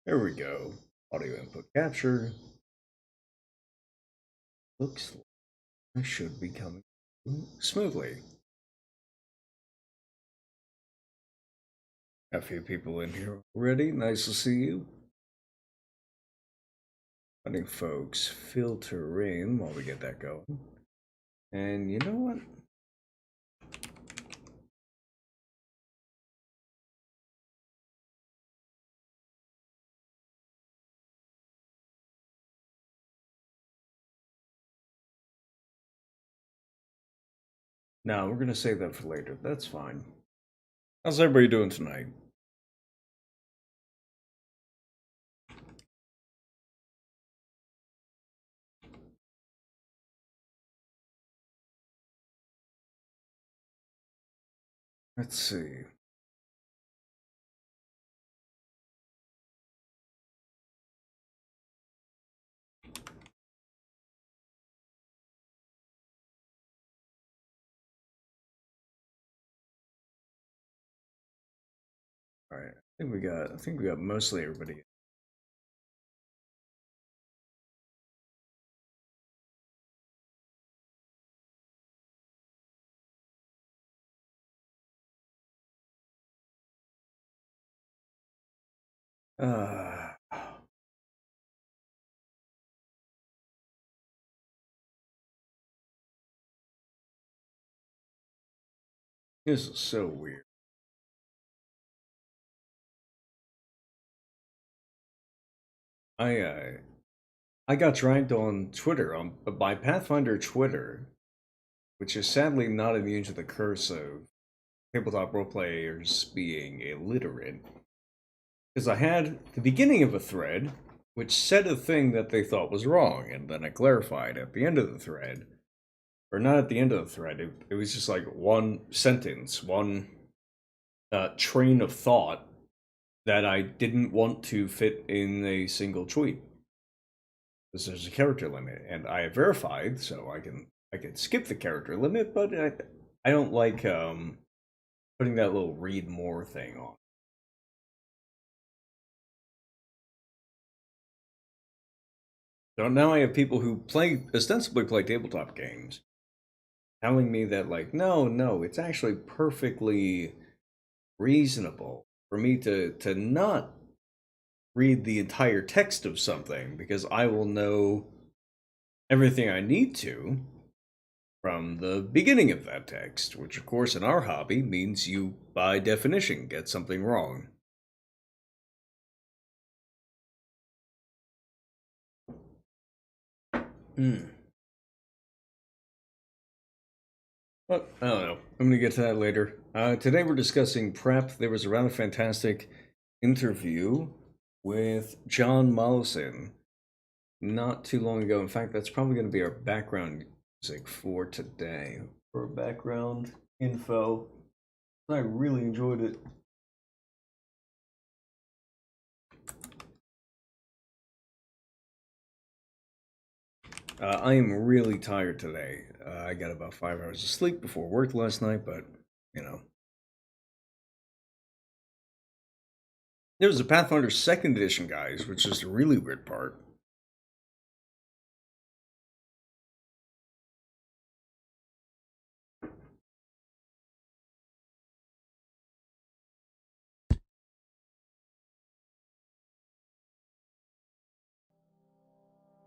There we go. Audio input captured. Looks like I should be coming smoothly. A few people in here already. Nice to see you. Letting folks filter in while we get that going. And you know what? No, we're gonna save that for later. That's fine. How's everybody doing tonight? Let's see. All right. I think we got mostly everybody. Uh, this is so weird. I uh I got dragged on Twitter on by Pathfinder Twitter, which is sadly not immune to the curse of tabletop role players being illiterate. Because I had the beginning of a thread which said a thing that they thought was wrong, and then I clarified at the end of the thread, or not at the end of the thread. It was just like one sentence, one train of thought that I didn't want to fit in a single tweet. Because there's a character limit, and I have verified, so I can skip the character limit, but I don't like putting that little read more thing on. So now I have people who ostensibly play tabletop games telling me that, like, no, it's actually perfectly reasonable for me to not read the entire text of something because I will know everything I need to from the beginning of that text, which, of course, in our hobby means you, by definition, get something wrong. Hmm. But I don't know. I'm going to get to that later. Today we're discussing prep. There was a rather fantastic interview with John Mollison not too long ago. In fact, that's probably going to be our background music for today. For background info. I really enjoyed it. I am really tired today. I got about 5 hours of sleep before work last night, but you know, there was a Pathfinder Second Edition, guys, which is the really weird part.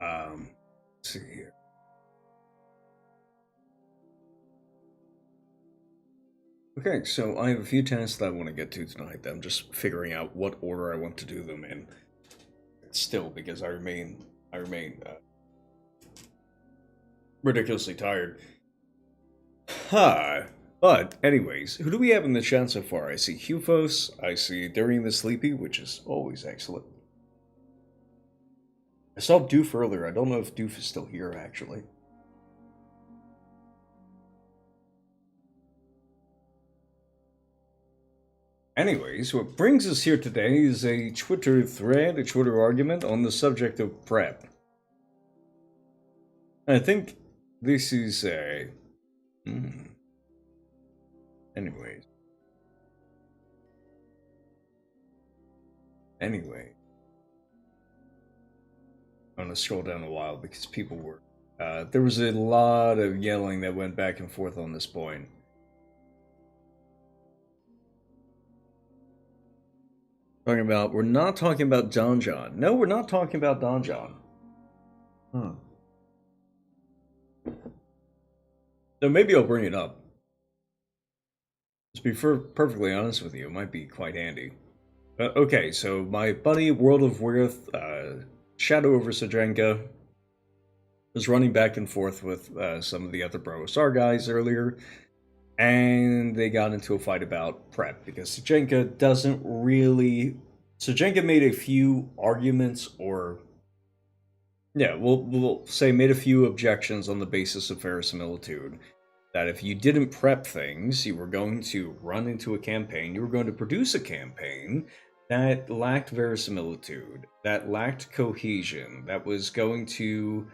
Let's see here. Okay, so I have a few tasks that I want to get to tonight. That I'm just figuring out what order I want to do them in. Still, because I remain ridiculously tired. Ha! But, anyways, who do we have in the chat so far? I see Hufos, I see During the Sleepy, which is always excellent. I saw Doof earlier. I don't know if Doof is still here, actually. Anyways, what brings us here today is a Twitter thread, a Twitter argument on the subject of prep. I think this is a... Anyways. I'm gonna scroll down a while because people were there was a lot of yelling that went back and forth on this point. We're not talking about Don John. No, we're not talking about Don John. So maybe I'll bring it up. To be perfectly honest with you, it might be quite handy. Okay, so my buddy World of Wirth, Shadow over Sajenka, was running back and forth with some of the other Brosar guys earlier, and they got into a fight about prep because Sajenka doesn't really. Sajenka made a few arguments, or yeah, we'll say made a few objections on the basis of verisimilitude. That if you didn't prep things, you were going to run into a campaign, you were going to produce a campaign that lacked verisimilitude, that lacked cohesion, that was going to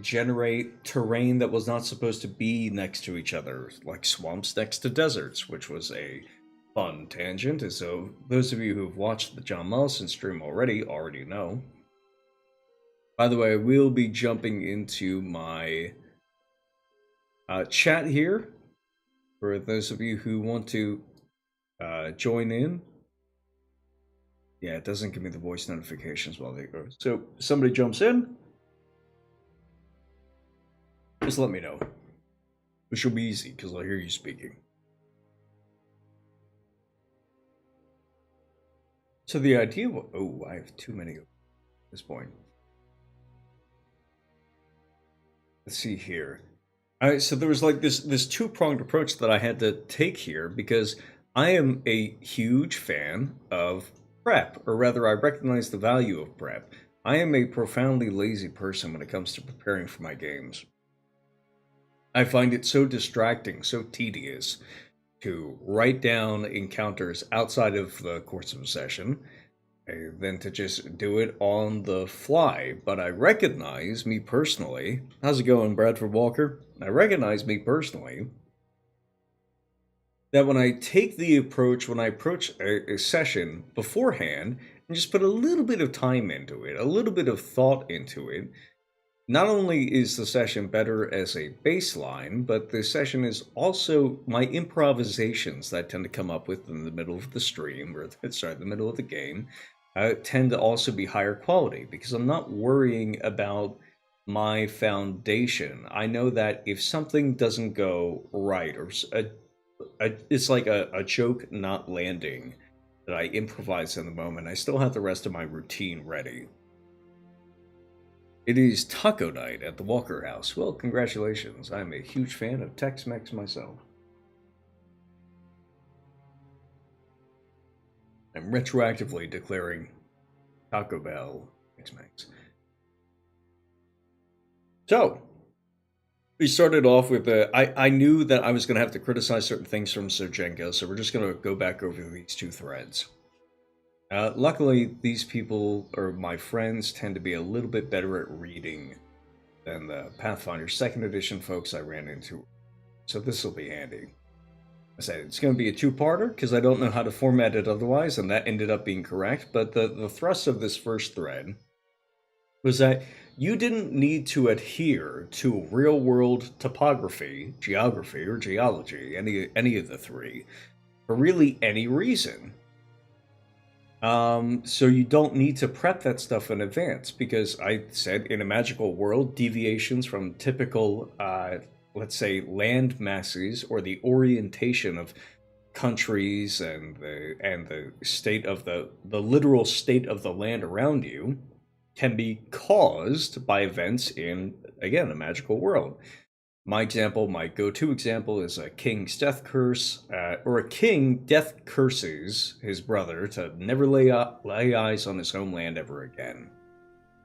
generate terrain that was not supposed to be next to each other, like swamps next to deserts, which was a fun tangent. And so those of you who've watched the John Mollison stream already know. By the way, we'll be jumping into my chat here for those of you who want to join in. Yeah, it doesn't give me the voice notifications while they go. So somebody jumps in, just let me know. Which will be easy because I'll hear you speaking. So the idea. Oh, I have too many at this point. Let's see here. All right, so there was like this two-pronged approach that I had to take here because I am a huge fan of prep, or rather I recognize the value of prep. I am a profoundly lazy person when it comes to preparing for my games. I find it so distracting, so tedious to write down encounters outside of the course of a session than to just do it on the fly. But I recognize, me personally, how's it going, Bradford Walker? I recognize, me personally, that when I take the approach, when I approach a session beforehand, and just put a little bit of time into it, a little bit of thought into it, not only is the session better as a baseline, but the session is also my improvisations that I tend to come up with in the middle of the stream, or sorry, the middle of the game, tend to also be higher quality because I'm not worrying about my foundation. I know that if something doesn't go right, or it's like a joke not landing that I improvise in the moment, I still have the rest of my routine ready. It is taco night at the Walker House. Well, congratulations. I'm a huge fan of Tex-Mex myself. I'm retroactively declaring Taco Bell Tex-Mex. So, we started off with I knew that I was going to have to criticize certain things from Sojenka, so we're just going to go back over these two threads. Luckily, these people, or my friends, tend to be a little bit better at reading than the Pathfinder 2nd edition folks I ran into. So this will be handy. I said it's going to be a two-parter because I don't know how to format it otherwise, and that ended up being correct. But the thrust of this first thread was that you didn't need to adhere to real-world topography, geography, or geology, any of the three, for really any reason. So you don't need to prep that stuff in advance, because I said in a magical world, deviations from typical, let's say, land masses or the orientation of countries and the state of the literal state of the land around you can be caused by events in, again, a magical world. My go-to example is a king's death curse, or a king death curses his brother to never lay eyes on his homeland ever again.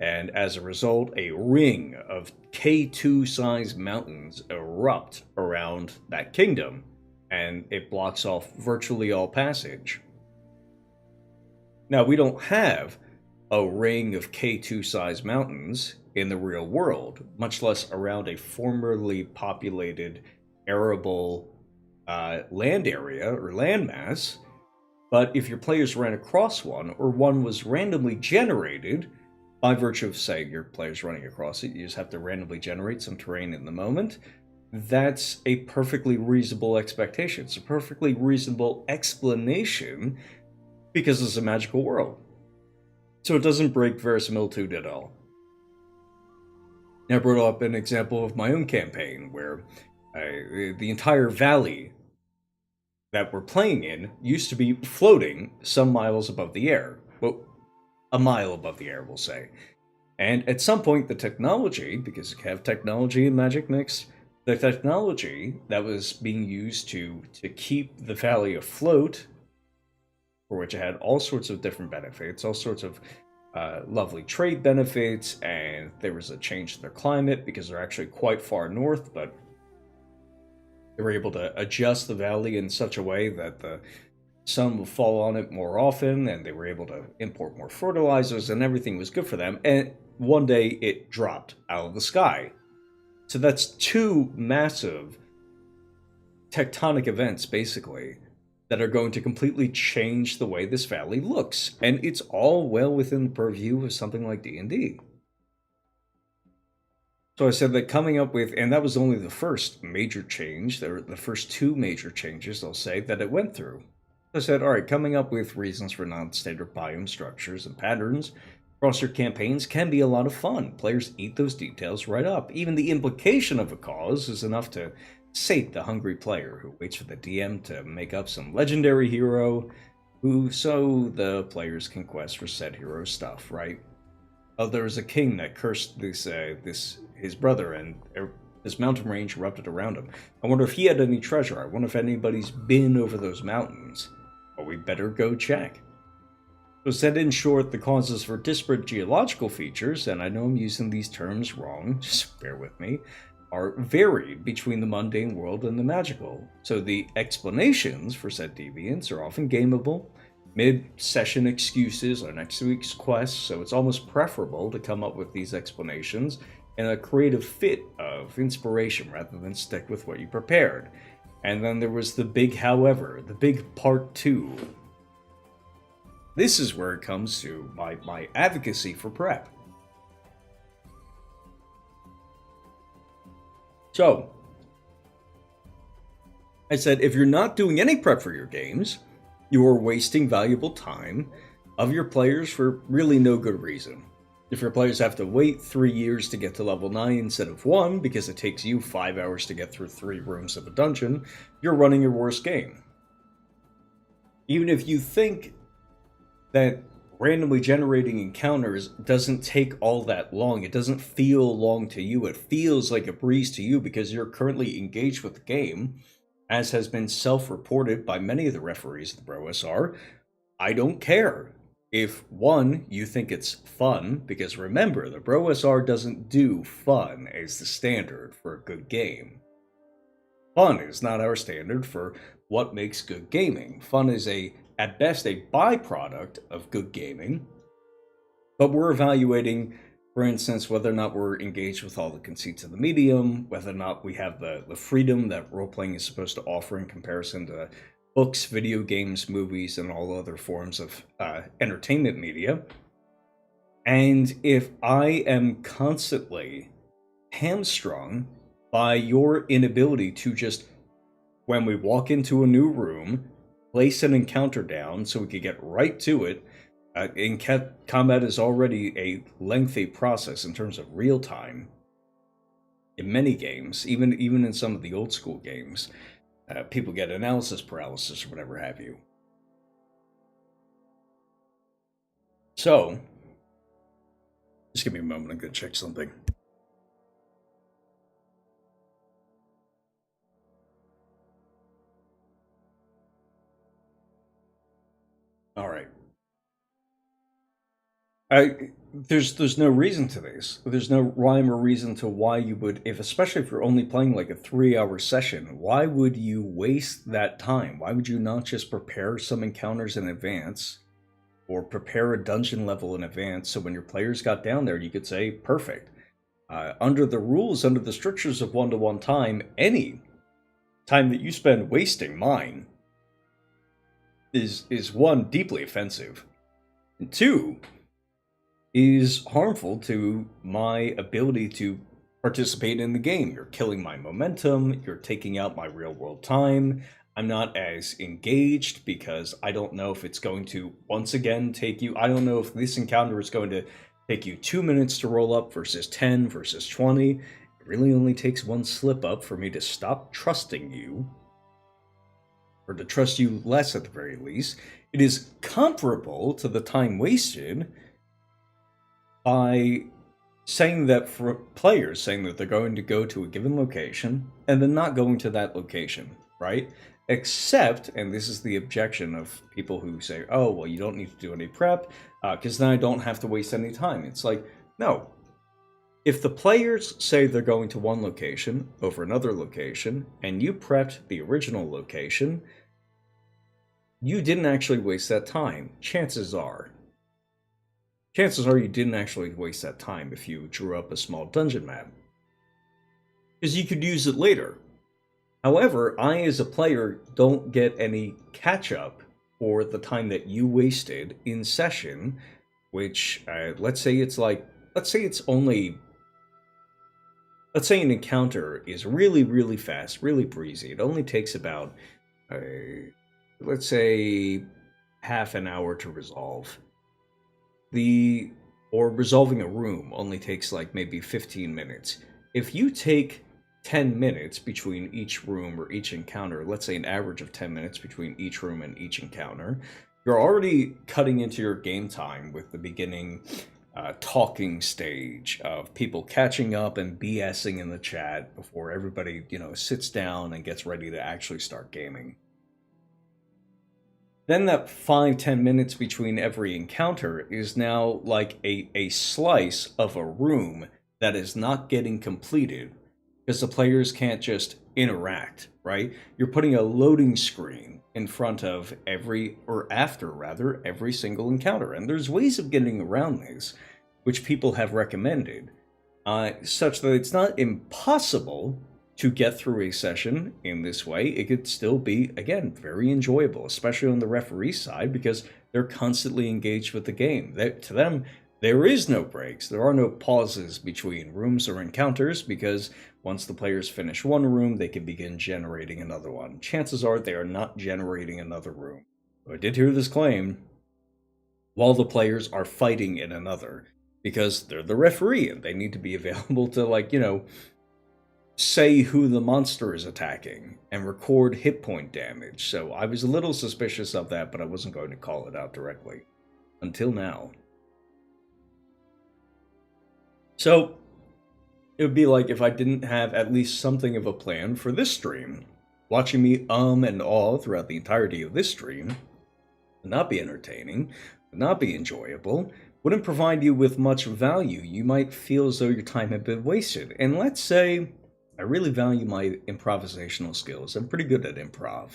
And as a result, a ring of K2-sized mountains erupt around that kingdom, and it blocks off virtually all passage. Now, we don't have a ring of K2-sized mountains in the real world, much less around a formerly populated, arable land area or landmass. But if your players ran across one, or one was randomly generated by virtue of, say, your players running across it, you just have to randomly generate some terrain in the moment. That's a perfectly reasonable expectation. It's a perfectly reasonable explanation because it's a magical world. So it doesn't break verisimilitude at all. I brought up an example of my own campaign where the entire valley that we're playing in used to be floating some miles above the air. Well, a mile above the air, we'll say. And at some point, the technology, because you have technology and magic mixed, the technology that was being used to keep the valley afloat, for which it had all sorts of different benefits, all sorts of lovely trade benefits, and there was a change to their climate because they're actually quite far north, but they were able to adjust the valley in such a way that the sun would fall on it more often, and they were able to import more fertilizers, and everything was good for them. And one day it dropped out of the sky. So that's two massive tectonic events, basically, that are going to completely change the way this valley looks. And it's all well within the purview of something like D&D. So I said that coming up with, and that was only the first major change, the first two major changes, I'll say, that it went through. I said, all right, coming up with reasons for non-standard biome structures and patterns across your campaigns can be a lot of fun. Players eat those details right up. Even the implication of a cause is enough to sate the hungry player who waits for the DM to make up some legendary hero so the players can quest for said hero stuff, right? Oh, there was a king that cursed his brother, and this mountain range erupted around him. I wonder if he had any treasure. I wonder if anybody's been over those mountains. Well, we better go check. So said in short, the causes for disparate geological features, and I know I'm using these terms wrong, just bear with me, are varied between the mundane world and the magical. So the explanations for said deviance are often gameable, mid-session excuses are next week's quests, so it's almost preferable to come up with these explanations in a creative fit of inspiration rather than stick with what you prepared. And then there was the big however, the big part 2. This is where it comes to my advocacy for prep. So, I said, if you're not doing any prep for your games, you are wasting valuable time of your players for really no good reason. If your players have to wait 3 years to get to level 9 instead of 1 because it takes you 5 hours to get through 3 rooms of a dungeon, you're running your worst game. Even if you think that randomly generating encounters doesn't take all that long, it doesn't feel long to you, it feels like a breeze to you because you're currently engaged with the game, as has been self-reported by many of the referees of the BroSR, I don't care. If, one, you think it's fun, because remember, the BroSR doesn't do fun as the standard for a good game. Fun is not our standard for what makes good gaming. Fun is at best, a byproduct of good gaming, but we're evaluating, for instance, whether or not we're engaged with all the conceits of the medium, whether or not we have the freedom that role-playing is supposed to offer in comparison to books, video games, movies, and all other forms of entertainment media. And if I am constantly hamstrung by your inability to just, when we walk into a new room, place an encounter down so we could get right to it. Combat is already a lengthy process in terms of real time. In many games, even in some of the old school games, people get analysis paralysis or whatever have you. So, just give me a moment, I'm going to check something. All right. There's no reason to this. There's no rhyme or reason to why you would, especially if you're only playing like a 3-hour session, why would you waste that time? Why would you not just prepare some encounters in advance or prepare a dungeon level in advance so when your players got down there, you could say, perfect. Under the rules, under the strictures of one-to-one time, any time that you spend wasting mine is one, deeply offensive, and two, is harmful to my ability to participate in the game. You're killing my momentum, you're taking out my real world time. I'm not as engaged because I don't know if it's going to once again take you. I don't know if this encounter is going to take you 2 minutes to roll up versus 10 versus 20. It really only takes one slip up for me to stop trusting you, or to trust you less at the very least. It is comparable to the time wasted by saying that, for players saying that they're going to go to a given location and then not going to that location, right? Except, and this is the objection of people who say, oh, well, you don't need to do any prep because then I don't have to waste any time. It's like, no. If the players say they're going to one location over another location and you prepped the original location, you didn't actually waste that time. Chances are you didn't actually waste that time if you drew up a small dungeon map, because you could use it later. However, I as a player don't get any catch-up for the time that you wasted in session, which, let's say an encounter is really, really fast, really breezy. It only takes about, let's say, half an hour to resolve. Or resolving a room only takes like maybe 15 minutes. If you take 10 minutes between each room or each encounter, let's say an average of 10 minutes between each room and each encounter, you're already cutting into your game time with the beginning talking stage of people catching up and BSing in the chat before everybody, sits down and gets ready to actually start gaming. Then that 5-10 minutes between every encounter is now like a slice of a room that is not getting completed because the players can't just interact, right? You're putting a loading screen in front of every single encounter. And there's ways of getting around this, which people have recommended, such that it's not impossible to get through a session in this way. It could still be, again, very enjoyable, especially on the referee side, because they're constantly engaged with the game. To them, there is no breaks. There are no pauses between rooms or encounters, because once the players finish one room, they can begin generating another one. Chances are they are not generating another room. I did hear this claim while the players are fighting in another, because they're the referee and they need to be available to, say who the monster is attacking and record hit point damage. So I was a little suspicious of that, but I wasn't going to call it out directly. Until now. So it would be like if I didn't have at least something of a plan for this stream. Watching me and awe throughout the entirety of this stream would not be entertaining, would not be enjoyable, wouldn't provide you with much value. You might feel as though your time had been wasted. And let's say I really value my improvisational skills. I'm pretty good at improv.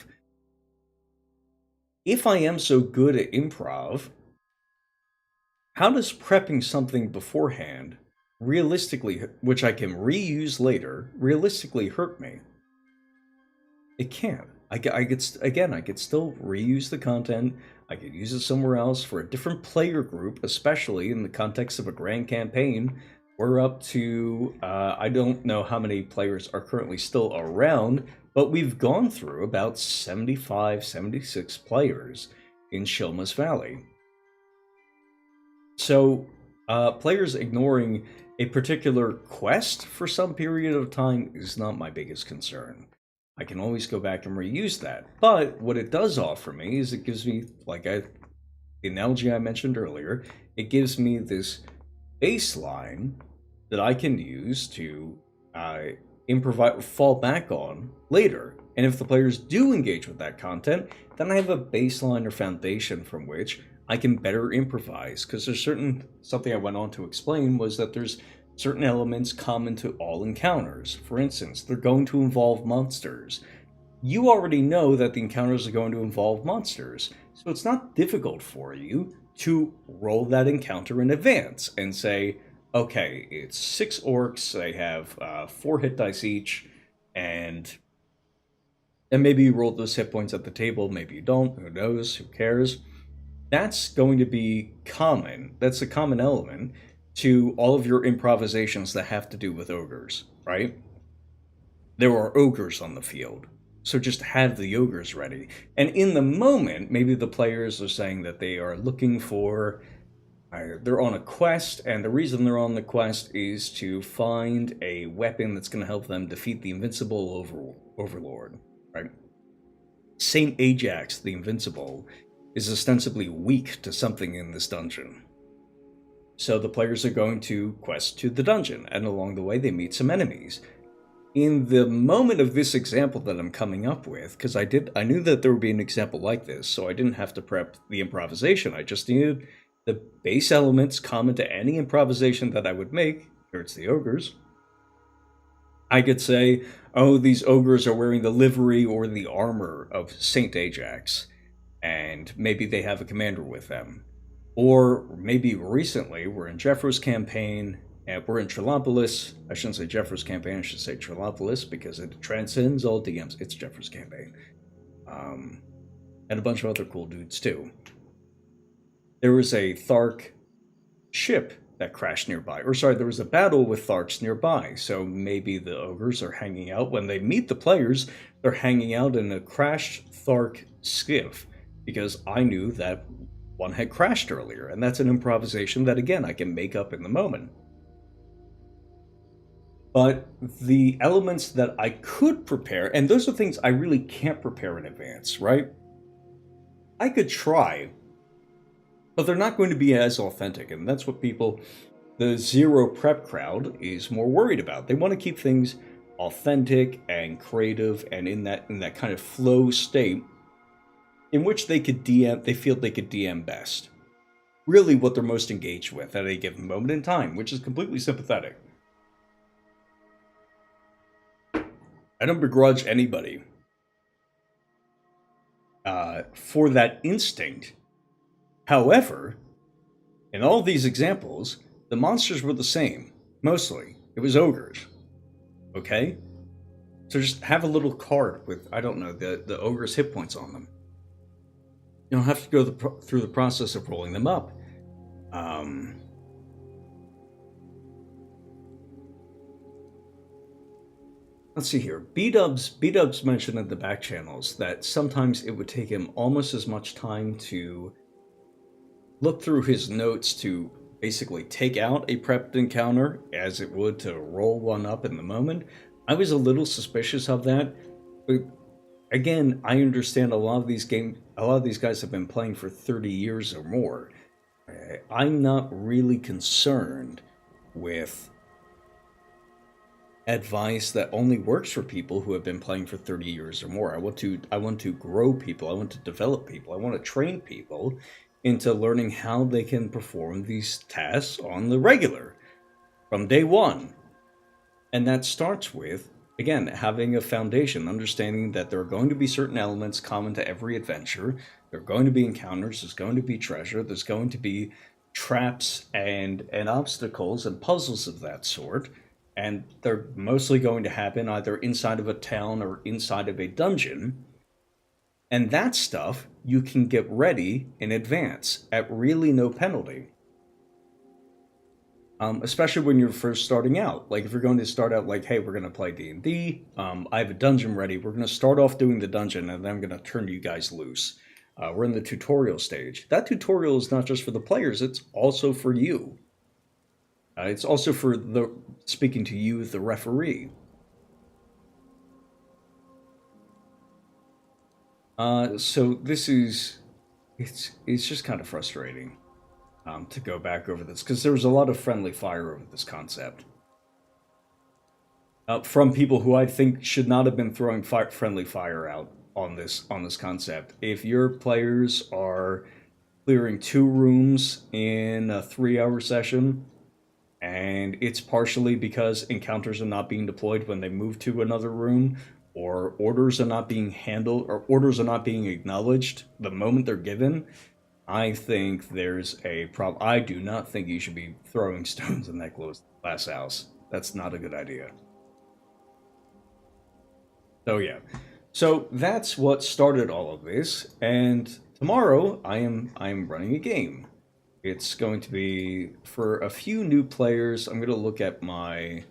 If I am so good at improv, how does prepping something beforehand, realistically, which I can reuse later, realistically hurt me? It can't. I could still reuse the content. I could use it somewhere else for a different player group, especially in the context of a grand campaign. We're up to, I don't know how many players are currently still around, but we've gone through about 75, 76 players in Shilma's Valley. So, players ignoring a particular quest for some period of time is not my biggest concern. I can always go back and reuse that. But what it does offer me is it gives me, the analogy I mentioned earlier, it gives me this baseline that I can use to improvise, fall back on later. And if the players do engage with that content, then I have a baseline or foundation from which I can better improvise. Because there's something I went on to explain was that there's certain elements common to all encounters. For instance, they're going to involve monsters. You already know that the encounters are going to involve monsters, so it's not difficult for you to roll that encounter in advance and say, okay, it's 6 orcs, they have 4 hit dice each, and maybe you roll those hit points at the table, maybe you don't, who knows, who cares. That's going to be common. That's a common element to all of your improvisations that have to do with ogres, right? There are ogres on the field. So just have the ogres ready. And in the moment, maybe the players are saying that they are looking for, they're on a quest, and the reason they're on the quest is to find a weapon that's going to help them defeat the invincible overlord, right? Saint Ajax, the Invincible, is ostensibly weak to something in this dungeon. So the players are going to quest to the dungeon, and along the way they meet some enemies. In the moment of this example that I'm coming up with, because I knew that there would be an example like this, so I didn't have to prep the improvisation. I just needed the base elements common to any improvisation that I would make. Here it's the ogres. I could say, oh, these ogres are wearing the livery or the armor of Saint Ajax, and maybe they have a commander with them. Or maybe recently, we're in Jeffro's campaign, and we're in Trilopolis. I shouldn't say Jeffro's campaign, I should say Trilopolis, because it transcends all DMs. It's Jeffro's campaign. And a bunch of other cool dudes, too. There was a Thark ship that crashed nearby. Or sorry, there was a battle with Tharks nearby. So maybe the ogres are hanging out. When they meet the players, they're hanging out in a crashed Thark skiff. Because I knew that one had crashed earlier. And that's an improvisation that, again, I can make up in the moment. But the elements that I could prepare, and those are things I really can't prepare in advance, right? I could try, but they're not going to be as authentic, and that's what the zero prep crowd is more worried about. They want to keep things authentic and creative and in that kind of flow state in which they feel they could DM best. Really what they're most engaged with at a given moment in time, which is completely sympathetic. I don't begrudge anybody for that instinct. However, in all these examples, the monsters were the same. Mostly. It was ogres. Okay? So just have a little card with, I don't know, the ogre's hit points on them. You don't have to go through the process of rolling them up. Let's see here. B-Dubs mentioned in the back channels that sometimes it would take him almost as much time to look through his notes to basically take out a prepped encounter as it would to roll one up in the moment. I was a little suspicious of that, but again, I understand a lot of these guys have been playing for 30 years or more. I'm not really concerned with advice that only works for people who have been playing for 30 years or more. I want to grow people. I want to develop people. I want to train people into learning how they can perform these tasks on the regular from day one. And that starts with, again, having a foundation, understanding that there are going to be certain elements common to every adventure. There are going to be encounters, there's going to be treasure, there's going to be traps and obstacles and puzzles of that sort. And they're mostly going to happen either inside of a town or inside of a dungeon. And that stuff you can get ready in advance at really no penalty. Especially when you're first starting out. Like if you're going to start out like, hey, we're going to play D&D, I have a dungeon ready. We're going to start off doing the dungeon and then I'm going to turn you guys loose. We're in the tutorial stage. That tutorial is not just for the players, it's also for you. It's also for speaking to you, the referee. So this is, it's just kind of frustrating to go back over this, because there was a lot of friendly fire over this concept. From people who I think should not have been throwing friendly fire out on this concept. If your players are clearing 2 rooms in a 3-hour session, and it's partially because encounters are not being deployed when they move to another room, or orders are not being handled, or orders are not being acknowledged the moment they're given, I think there's a problem. I do not think you should be throwing stones in that glass house. That's not a good idea. So yeah. So that's what started all of this, and tomorrow I'm running a game. It's going to be for a few new players. I'm going to look at my,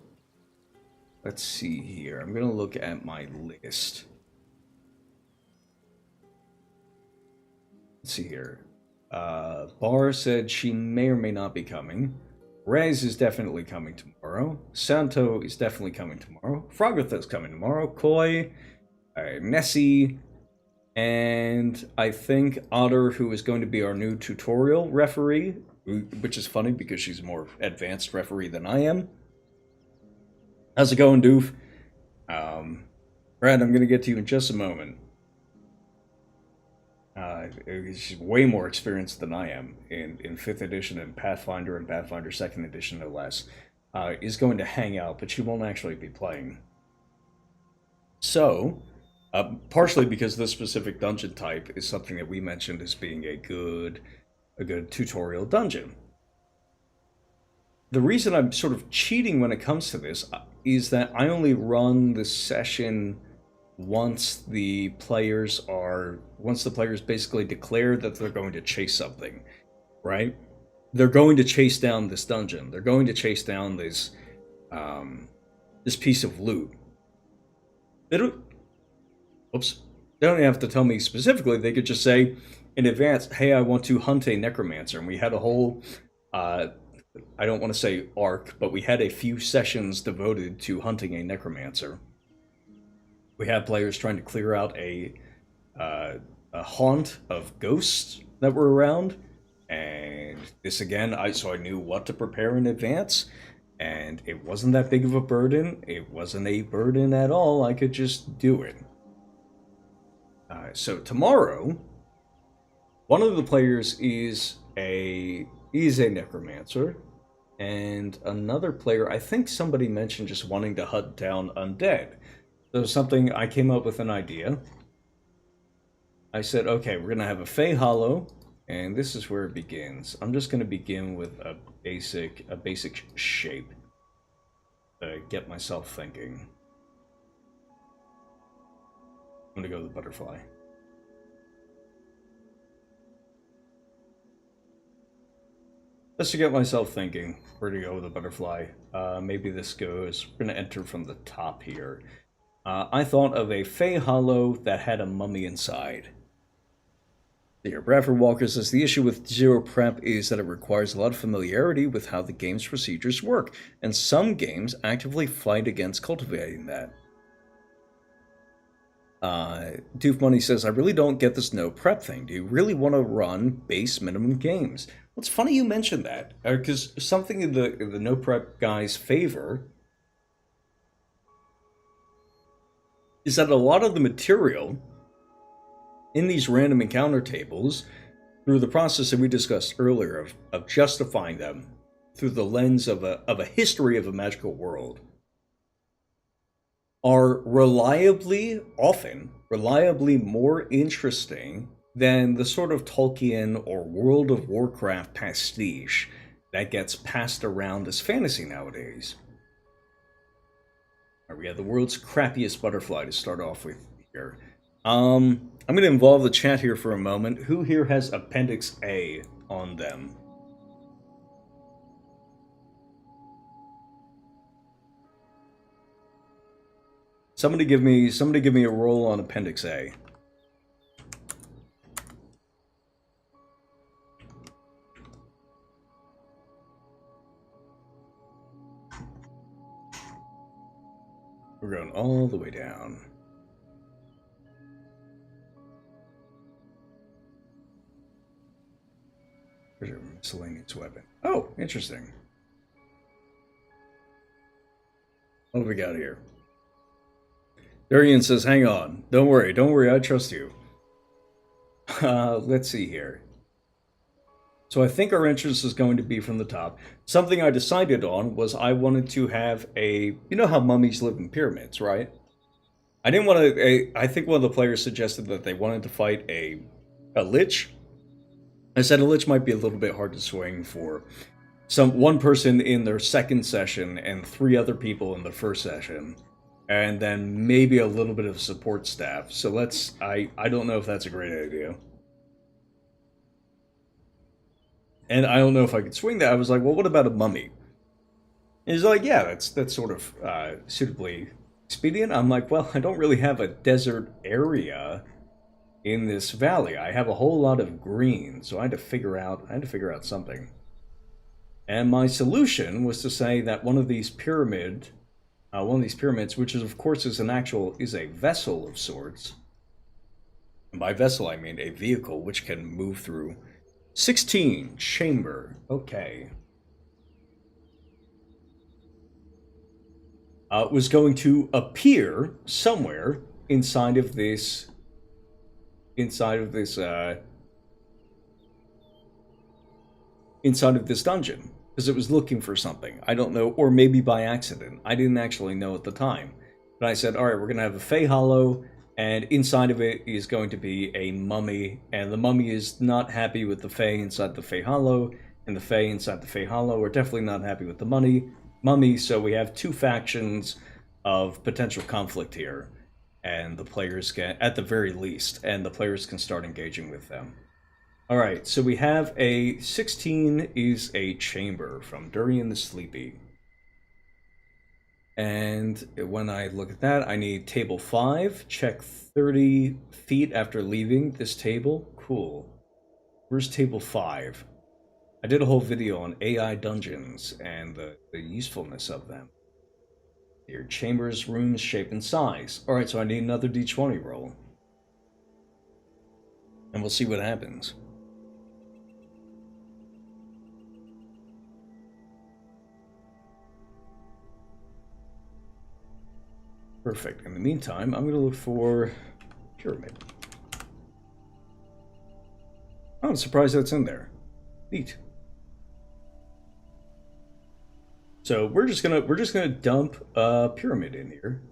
let's see here. I'm going to look at my list. Let's see here. Bar said she may or may not be coming. Rez is definitely coming tomorrow. Santo is definitely coming tomorrow. Frogatha is coming tomorrow. Koi, Nessie, and I think Otter, who is going to be our new tutorial referee, which is funny because she's a more advanced referee than I am. How's it going, Doof? Brad, I'm going to get to you in just a moment. She's way more experienced than I am in 5th edition and Pathfinder 2nd edition, no less. Is going to hang out, but she won't actually be playing. So, partially because this specific dungeon type is something that we mentioned as being a good tutorial dungeon. The reason I'm sort of cheating when it comes to this is that I only run the session once the players basically declare that they're going to chase something, right? They're going to chase down this dungeon. They're going to chase down this this piece of loot. They don't have to tell me specifically. They could just say in advance, hey, I want to hunt a necromancer. And we had a whole, I don't want to say arc, but we had a few sessions devoted to hunting a necromancer. We had players trying to clear out a haunt of ghosts that were around. And this again, so I knew what to prepare in advance. And it wasn't that big of a burden. It wasn't a burden at all. I could just do it. So tomorrow, one of the players is a necromancer, and another player, I think somebody mentioned just wanting to hunt down undead. So something, I came up with an idea. I said, okay, we're gonna have a Fey Hollow, and this is where it begins. I'm just gonna begin with a basic shape to get myself thinking. I'm gonna go with the butterfly. Just to get myself thinking where to go with the butterfly. Maybe this goes, we're gonna enter from the top here. I thought of a Fey Hollow that had a mummy inside. Here, Bradford Walker says, the issue with Zero Prep is that it requires a lot of familiarity with how the game's procedures work, and some games actively fight against cultivating that. Doof Money says, I really don't get this no prep thing. Do you really want to run base minimum games? Well, it's funny you mentioned that, because something in the no prep guys' favor is that a lot of the material in these random encounter tables, through the process that we discussed earlier of justifying them through the lens of a history of a magical world, are often reliably more interesting than the sort of Tolkien or World of Warcraft pastiche that gets passed around as fantasy nowadays. We have the world's crappiest butterfly to start off with here. I'm going to involve the chat here for a moment. Who here has Appendix A on them? Somebody give me a roll on Appendix A. We're going all the way down. There's a miscellaneous weapon. Oh, interesting. What do we got here? Darian says, hang on. Don't worry, I trust you. Let's see here. So I think our entrance is going to be from the top. Something I decided on was I wanted to have a... You know how mummies live in pyramids, right? I didn't want to... I think one of the players suggested that they wanted to fight a lich. I said a lich might be a little bit hard to swing for one person in their second session and 3 other people in the first session. And then maybe a little bit of support staff. So I don't know if that's a great idea. And I don't know if I could swing that. I was like, well, what about a mummy? And he's like, yeah, that's sort of suitably expedient. I'm like, well, I don't really have a desert area in this valley. I have a whole lot of green, so I had to figure out something. And my solution was to say that one of these pyramids, which is of course is a vessel of sorts. And by vessel I mean a vehicle which can move through 16 chamber. Okay. Was going to appear somewhere inside of this inside of this inside of this dungeon because it was looking for something. I don't know, or maybe by accident. I didn't actually know at the time. But I said, all right, we're going to have a Fey Hollow, and inside of it is going to be a mummy, and the mummy is not happy with the Fey inside the Fey Hollow, and the Fey inside the Fey Hollow are definitely not happy with the mummy, so we have two factions of potential conflict here, and the players can, at the very least, and the players can start engaging with them. Alright, so we have a 16 is a chamber from Durian the Sleepy. And when I look at that, I need table 5, check 30 feet after leaving this table. Cool. Where's table 5? I did a whole video on AI dungeons and the usefulness of them. Your chambers, rooms, shape, and size. Alright, so I need another d20 roll. And we'll see what happens. Perfect. In the meantime, I'm going to look for pyramid. Oh, I'm surprised that's in there. Neat. So we're just gonna dump a pyramid in here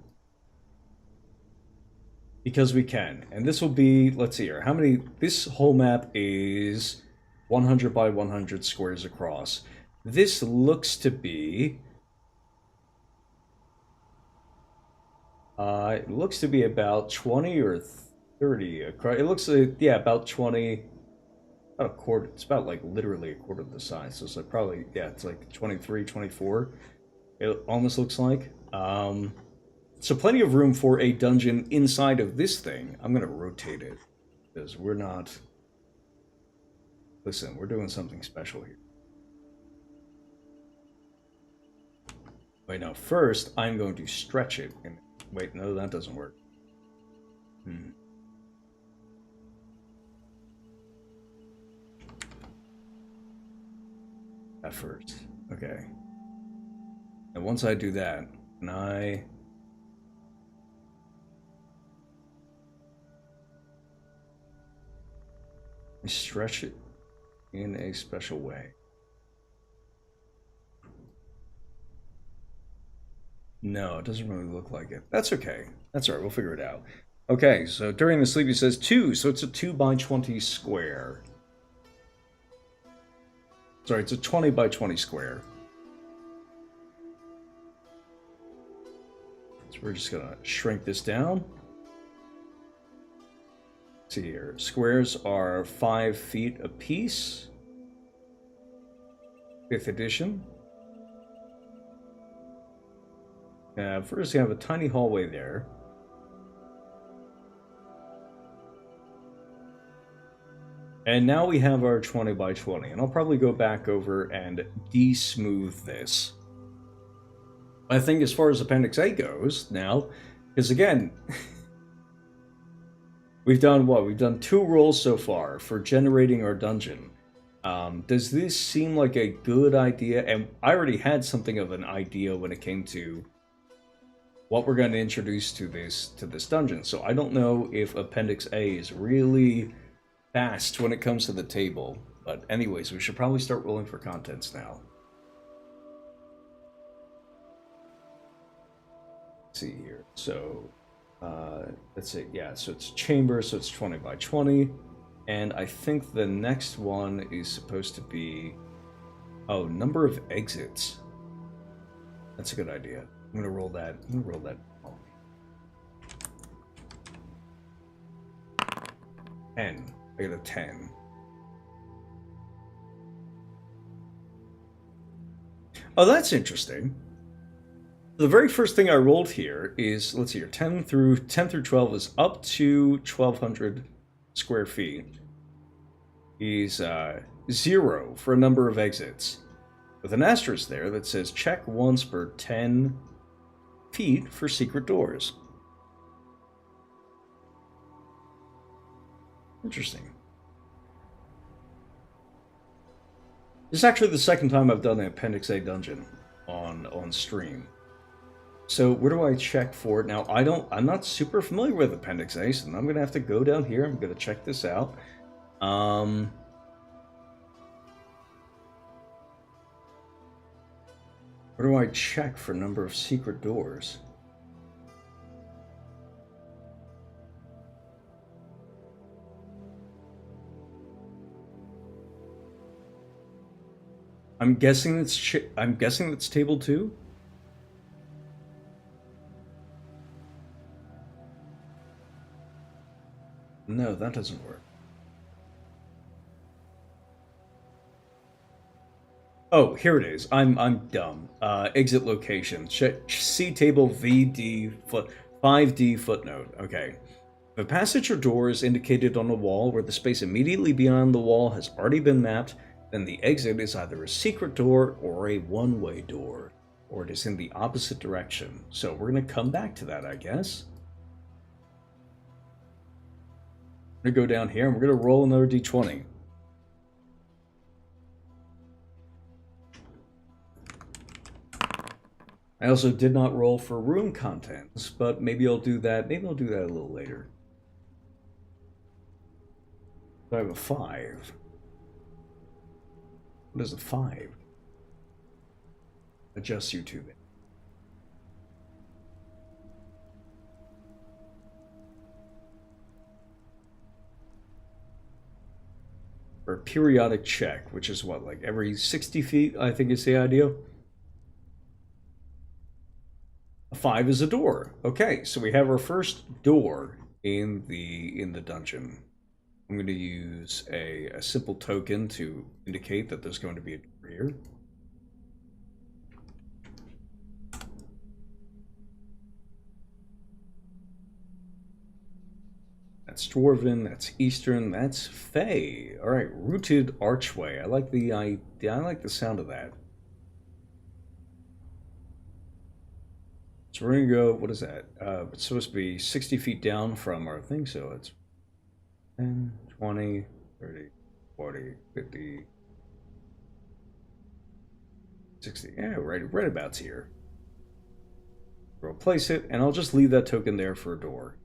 because we can, and this will be, let's see here, how many? This whole map is 100 by 100 squares across. This looks to be. It looks to be about 20 or 30 across. It looks like, yeah, about 20, about a quarter. It's about like literally a quarter of the size. So it's like probably, yeah, it's like 23, 24. It almost looks like. So plenty of room for a dungeon inside of this thing. I'm going to rotate it because we're not. Listen, we're doing something special here. Wait, no, first I'm going to stretch it. And wait, no, that doesn't work. At first. Okay. And once I do that, and I stretch it in a special way. No, it doesn't really look like it. That's okay. That's all right. We'll figure it out. Okay, so during the sleep, he says 2, so it's a 2 by 20 square. Sorry, it's a 20 by 20 square. So we're just gonna shrink this down. Let's see here. Squares are 5 feet apiece. 5th edition. First, you have a tiny hallway there. And now we have our 20 by 20. And I'll probably go back over and de-smooth this. I think as far as Appendix A goes now, because again, we've done what? We've done 2 rolls so far for generating our dungeon. Does this seem like a good idea? And I already had something of an idea when it came to what we're going to introduce to this dungeon. So I don't know if Appendix A is really fast when it comes to the table. But anyways, we should probably start rolling for contents now. Let's see here. So let's see. Yeah, so it's chamber, so it's 20 by 20. And I think the next one is supposed to be, oh, number of exits. That's a good idea. I'm gonna roll that. I'm gonna roll that. 10. I got a 10. Oh, that's interesting. The very first thing I rolled here is, let's see here, 10 through 12 is up to 1,200 square feet. Is 0 for a number of exits, with an asterisk there that says check once per 10 feet for secret doors. Interesting. This is actually the second time I've done an Appendix A dungeon on stream. So where do I check for it? Now, I'm not super familiar with Appendix A, so I'm gonna have to go down here. I'm gonna check this out. Where do I check for number of secret doors? I'm guessing it's table 2. No, that doesn't work. Oh, here it is. I'm dumb. Exit location. See table VD 5D footnote. Okay. If a passage or door is indicated on a wall where the space immediately beyond the wall has already been mapped, then the exit is either a secret door or a one-way door, or it is in the opposite direction. So we're going to come back to that, I guess. We're going to go down here and we're going to roll another d20. I also did not roll for room contents, but maybe I'll do that. Maybe I'll do that a little later. I have a 5. What is a 5? Adjust YouTube. For a periodic check, which is what, like every 60 feet, I think is the idea. A 5 is a door. Okay, so we have our first door in the dungeon. I'm going to use a simple token to indicate that there's going to be a door here. That's Dwarven, that's Eastern, that's Fey. All right, Rooted Archway. I like the sound of that. So we're gonna go, what is that? It's supposed to be 60 feet down from our thing, so it's 10, 20, 30, 40, 50, 60. Yeah, right about here. We'll place it, and I'll just leave that token there for a door.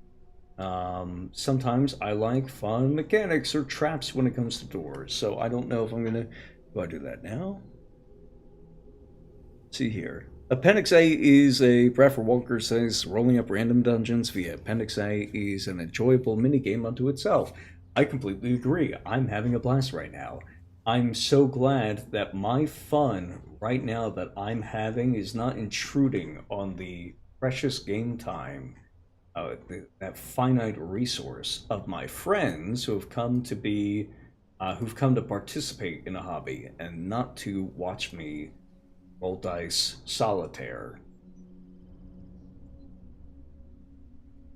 Sometimes I like fun mechanics or traps when it comes to doors, so I don't know if I'm gonna... Do I do that now? Let's see here. Appendix A is a... Bradford Walker says, rolling up random dungeons via Appendix A is an enjoyable minigame unto itself. I completely agree. I'm having a blast right now. I'm so glad that my fun right now that I'm having is not intruding on the precious game time, that finite resource of my friends who have come to be, who've come to participate in a hobby and not to watch me roll dice solitaire.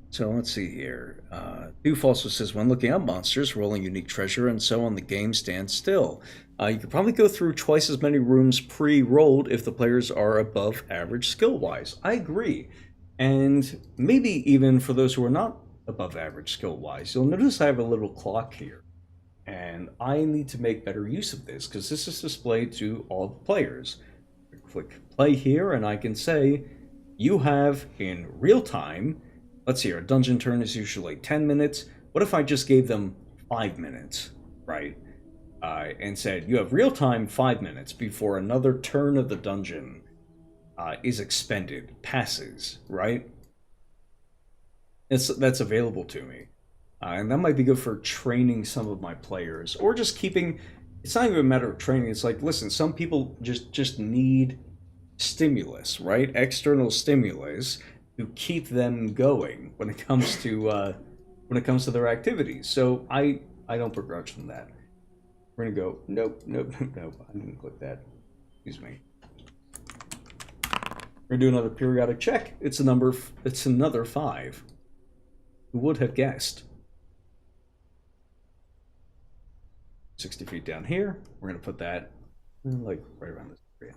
So let's see here. Doof also says, when looking up monsters, rolling unique treasure, and so on, the game stands still. You could probably go through twice as many rooms pre-rolled if the players are above average skill-wise. I agree. And maybe even for those who are not above average skill-wise, you'll notice I have a little clock here. And I need to make better use of this, because this is displayed to all the players. I click play here, and I can say, you have in real time, let's see, our dungeon turn is usually 10 minutes. What if I just gave them 5 minutes, right? And said, you have real time 5 minutes before another turn of the dungeon is expended, passes, right? That's available to me. And that might be good for training some of my players, or just keeping... It's not even a matter of training. It's like, listen, some people just need stimulus, right? External stimulus to keep them going when it comes to their activities. So I don't begrudge them that. We're gonna go, nope, I didn't click that. Excuse me. We're gonna do another periodic check. It's a number. It's another 5. Who would have guessed? 60 feet down here. We're gonna put that like right around this area.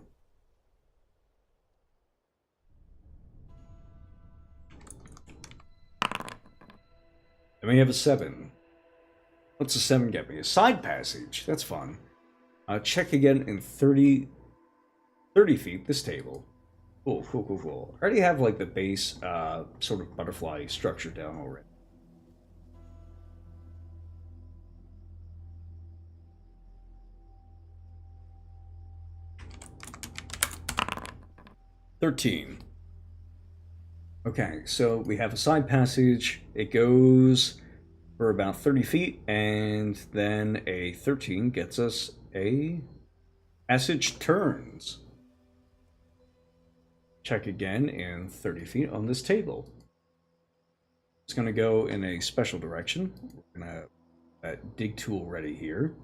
And we have a 7. What's a 7 get me? A side passage. That's fun. Check again in 30 feet, this table. Cool, cool, cool, cool. I already have like the base sort of butterfly structure down already. $13. Okay, so we have a side passage. It goes for about 30 feet, and then a 13 gets us a passage turns. Check again in 30 feet on this table. It's going to go in a special direction. We're going to have that dig tool ready here.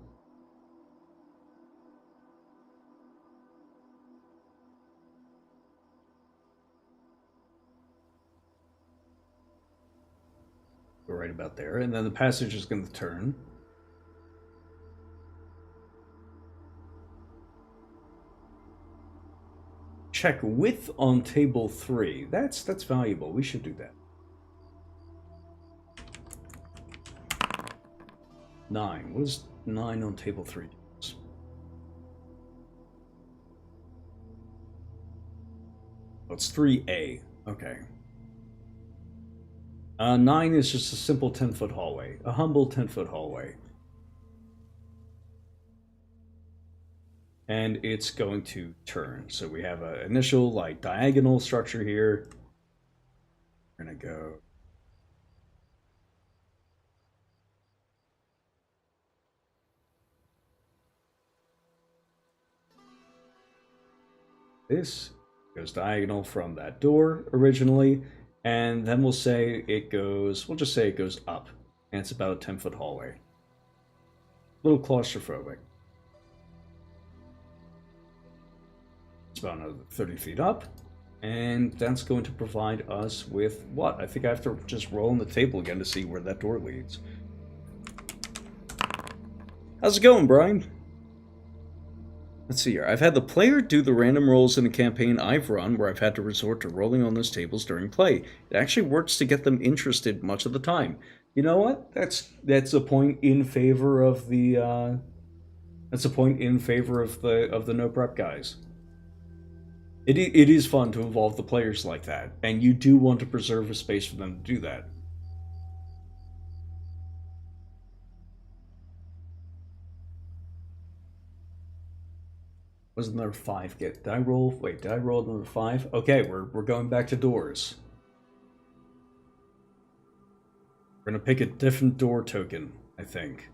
Go right about there, and then the passage is going to turn. Check width on table 3. That's valuable. We should do that. 9. What is 9 on table 3? Oh, it's 3A. Okay. 9 is just a simple 10-foot hallway. A humble 10-foot hallway. And it's going to turn. So we have an initial, like, diagonal structure here. We're going to go... This goes diagonal from that door originally. And then we'll say it goes, we'll just say it goes up. And it's about a 10-foot hallway. A little claustrophobic. It's about another 30 feet up. And that's going to provide us with what? I think I have to just roll on the table again to see where that door leads. How's it going, Brian? Let's see here. I've had the player do the random rolls in a campaign I've run where I've had to resort to rolling on those tables during play. It actually works to get them interested much of the time. You know what? That's a point in favor of the that's a point in favor of the no prep guys. It is fun to involve the players like that, and you do want to preserve a space for them to do that. Was another 5 get? Did I roll? Wait, did I roll another 5? Okay, we're going back to doors. We're gonna pick a different door token, I think.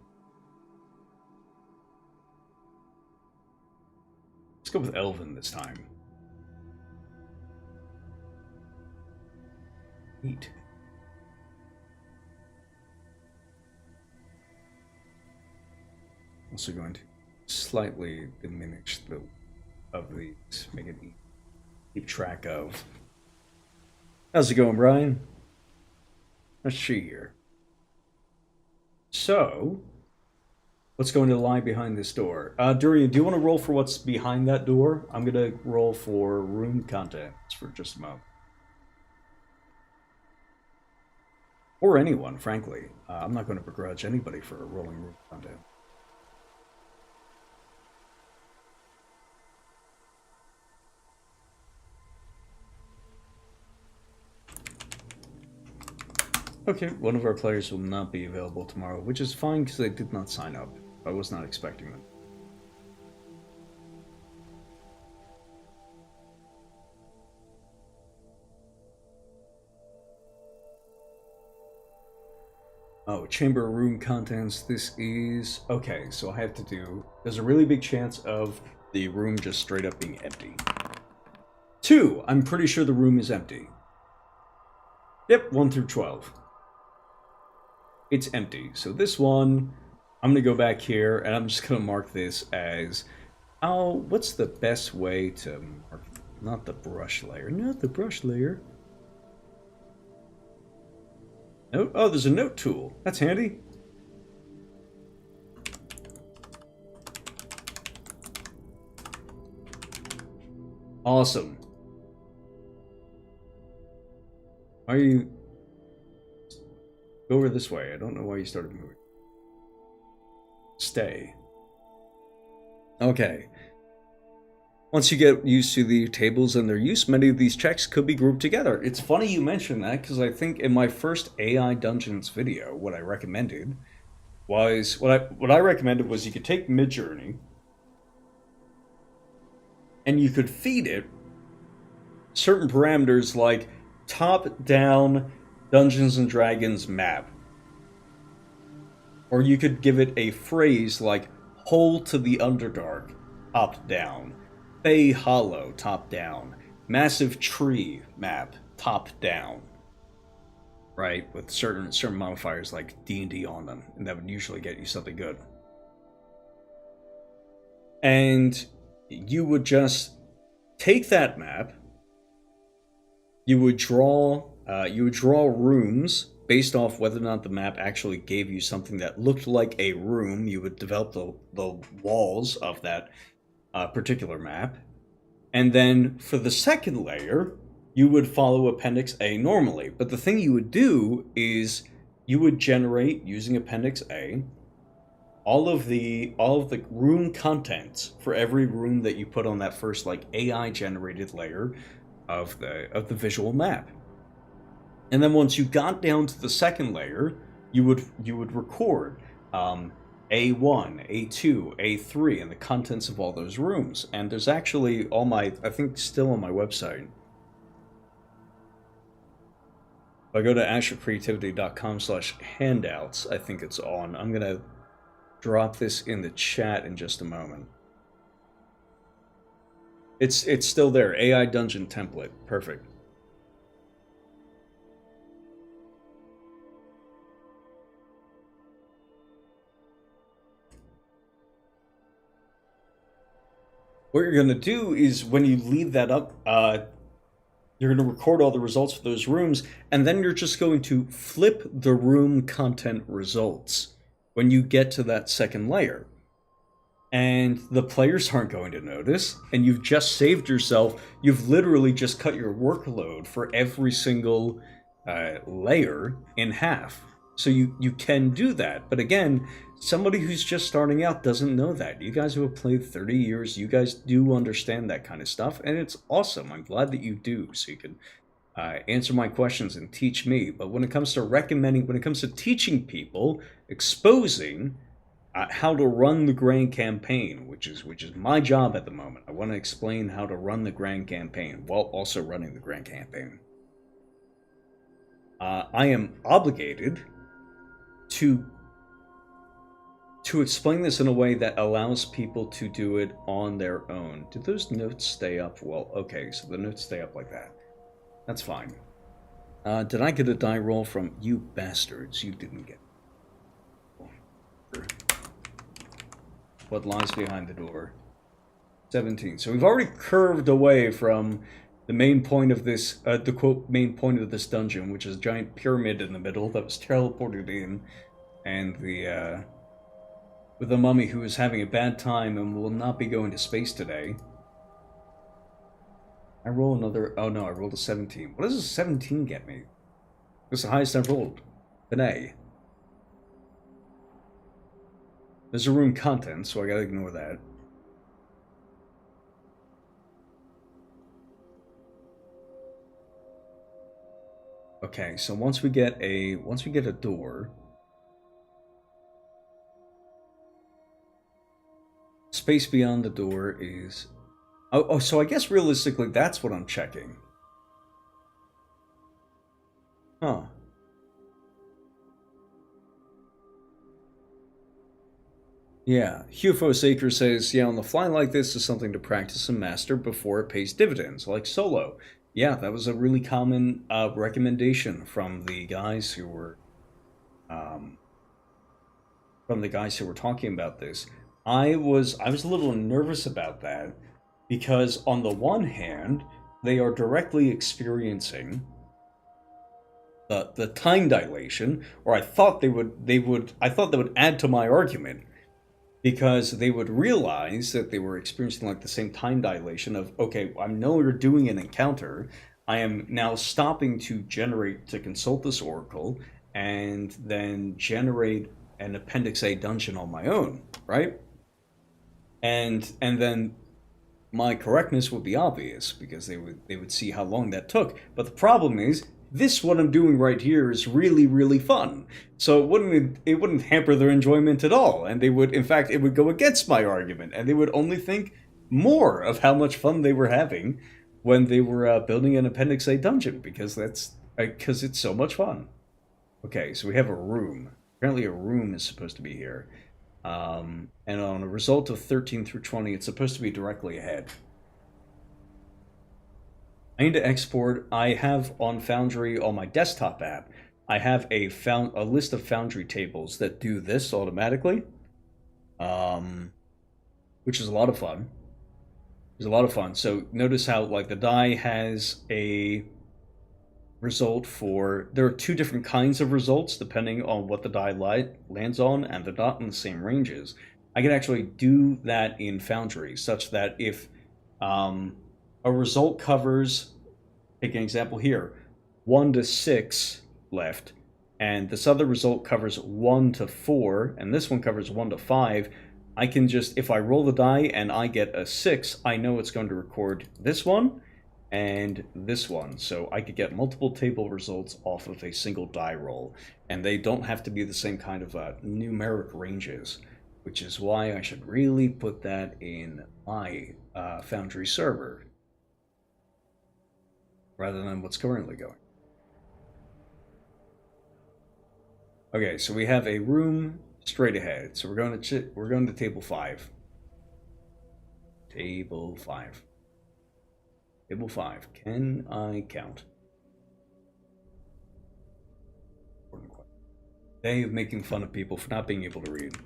Let's go with Elven this time. 8. Also going to slightly diminish the of these, make it keep track of. How's it going, Brian? Let's see here. So, what's going to lie behind this door? Durian, do you want to roll for what's behind that door? I'm gonna roll for room contents for just a moment. Or anyone, frankly. I'm not going to begrudge anybody for rolling room content. Okay, one of our players will not be available tomorrow, which is fine because they did not sign up. I was not expecting them. Oh, chamber room contents. This is... Okay, so I have to do... There's a really big chance of the room just straight up being empty. 2, I'm pretty sure the room is empty. Yep, 1 through 12. It's empty. So this one, I'm going to go back here, and I'm just going to mark this as... Oh, what's the best way to mark Not the brush layer. Not the brush layer. Note. Oh, there's a note tool. That's handy. Awesome. Why are you... Go over this way. I don't know why you started moving. Stay. Okay. Once you get used to the tables and their use, many of these checks could be grouped together. It's funny you mention that, because I think in my first AI Dungeons video, what I recommended was... What I recommended was you could take Midjourney, and you could feed it certain parameters like top-down Dungeons and Dragons map. Or you could give it a phrase like Hole to the Underdark, top-down. Bay Hollow, top-down. Massive Tree map, top-down. Right? With certain modifiers like D&D on them. And that would usually get you something good. And you would just take that map. You would draw rooms based off whether or not the map actually gave you something that looked like a room. You would develop the walls of that particular map. And then for the second layer, you would follow Appendix A normally. But the thing you would do is you would generate, using Appendix A, all of the room contents for every room that you put on that first like AI generated layer of the visual map. And then once you got down to the second layer, you would record A1, A2, A3, and the contents of all those rooms. And there's actually I think still on my website. If I go to AsherCreativity.com/handouts, I think it's on. I'm gonna drop this in the chat in just a moment. It's still there. AI Dungeon template. Perfect. What you're going to do is when you leave that up, you're going to record all the results for those rooms, and then you're just going to flip the room content results when you get to that second layer. And the players aren't going to notice, and you've just saved yourself. You've literally just cut your workload for every single layer in half. So you can do that. But again, somebody who's just starting out doesn't know that. You guys who have played 30 years, you guys do understand that kind of stuff, and it's awesome. I'm glad that you do, so you can answer my questions and teach me. But when it comes to teaching people, exposing how to run the grand campaign, which is my job at the moment. I want to explain how to run the grand campaign while also running the grand campaign. I am obligated to explain this in a way that allows people to do it on their own. Did those notes stay up? Well, okay, so the notes stay up like that. That's fine. Did I get a die roll from you bastards? You didn't get. What lies behind the door? 17. So we've already curved away from the main point of this, the quote, main point of this dungeon, which is a giant pyramid in the middle that was teleported in, and with the mummy who is having a bad time and will not be going to space today. I roll another, oh no, I rolled a 17. What does a 17 get me? That's the highest I've rolled. An A. There's a room content, so I gotta ignore that. Okay, so once we get a door, space beyond the door is so I guess realistically that's what I'm checking. Huh. Yeah, Hufo Saker says, yeah, on the fly like this is something to practice and master before it pays dividends, like solo. Yeah, that was a really common recommendation from the guys who were talking about this. I was a little nervous about that because on the one hand, they are directly experiencing the time dilation, or I thought I thought they would add to my argument, because they would realize that they were experiencing like the same time dilation of, okay, I'm no longer doing an encounter, I am now stopping to consult this oracle and then generate an Appendix A dungeon on my own, right? And then my correctness would be obvious because they would see how long that took. But the problem is, this what I'm doing right here is really, really fun. So it wouldn't hamper their enjoyment at all, and they would, in fact, it would go against my argument, and they would only think more of how much fun they were having when they were building an Appendix A dungeon, because it's so much fun. Okay, so we have a room. Apparently, a room is supposed to be here. And on a result of 13 through 20, it's supposed to be directly ahead. I need to export. I have on Foundry, on my desktop app, I have a list of Foundry tables that do this automatically, which is a lot of fun. It's a lot of fun. So notice how like the die has a result for, there are two different kinds of results depending on what the die lands on, and they're not in the same ranges. I can actually do that in Foundry such that if a result covers, take an example here, 1 to 6 left, and this other result covers 1 to 4, and this one covers 1 to 5, I can just, if I roll the die and I get a 6, I know it's going to record this one and this one, so I could get multiple table results off of a single die roll, and they don't have to be the same kind of numeric ranges, which is why I should really put that in my Foundry server rather than what's currently going. Okay, so we have a room straight ahead, so we're going to table 5. Table 5. Table 5. Can I count? Day of making fun of people for not being able to read.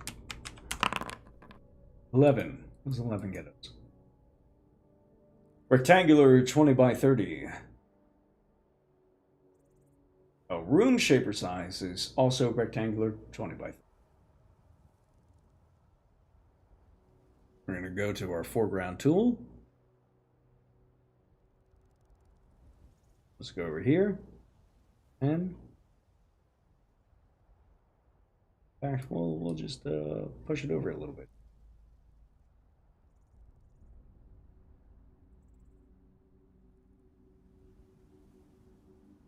11. What does 11 get us? Rectangular 20 by 30. A room shaper size is also rectangular 20 by 30. We're going to go to our foreground tool. Let's go over here, and in fact, we'll just push it over a little bit.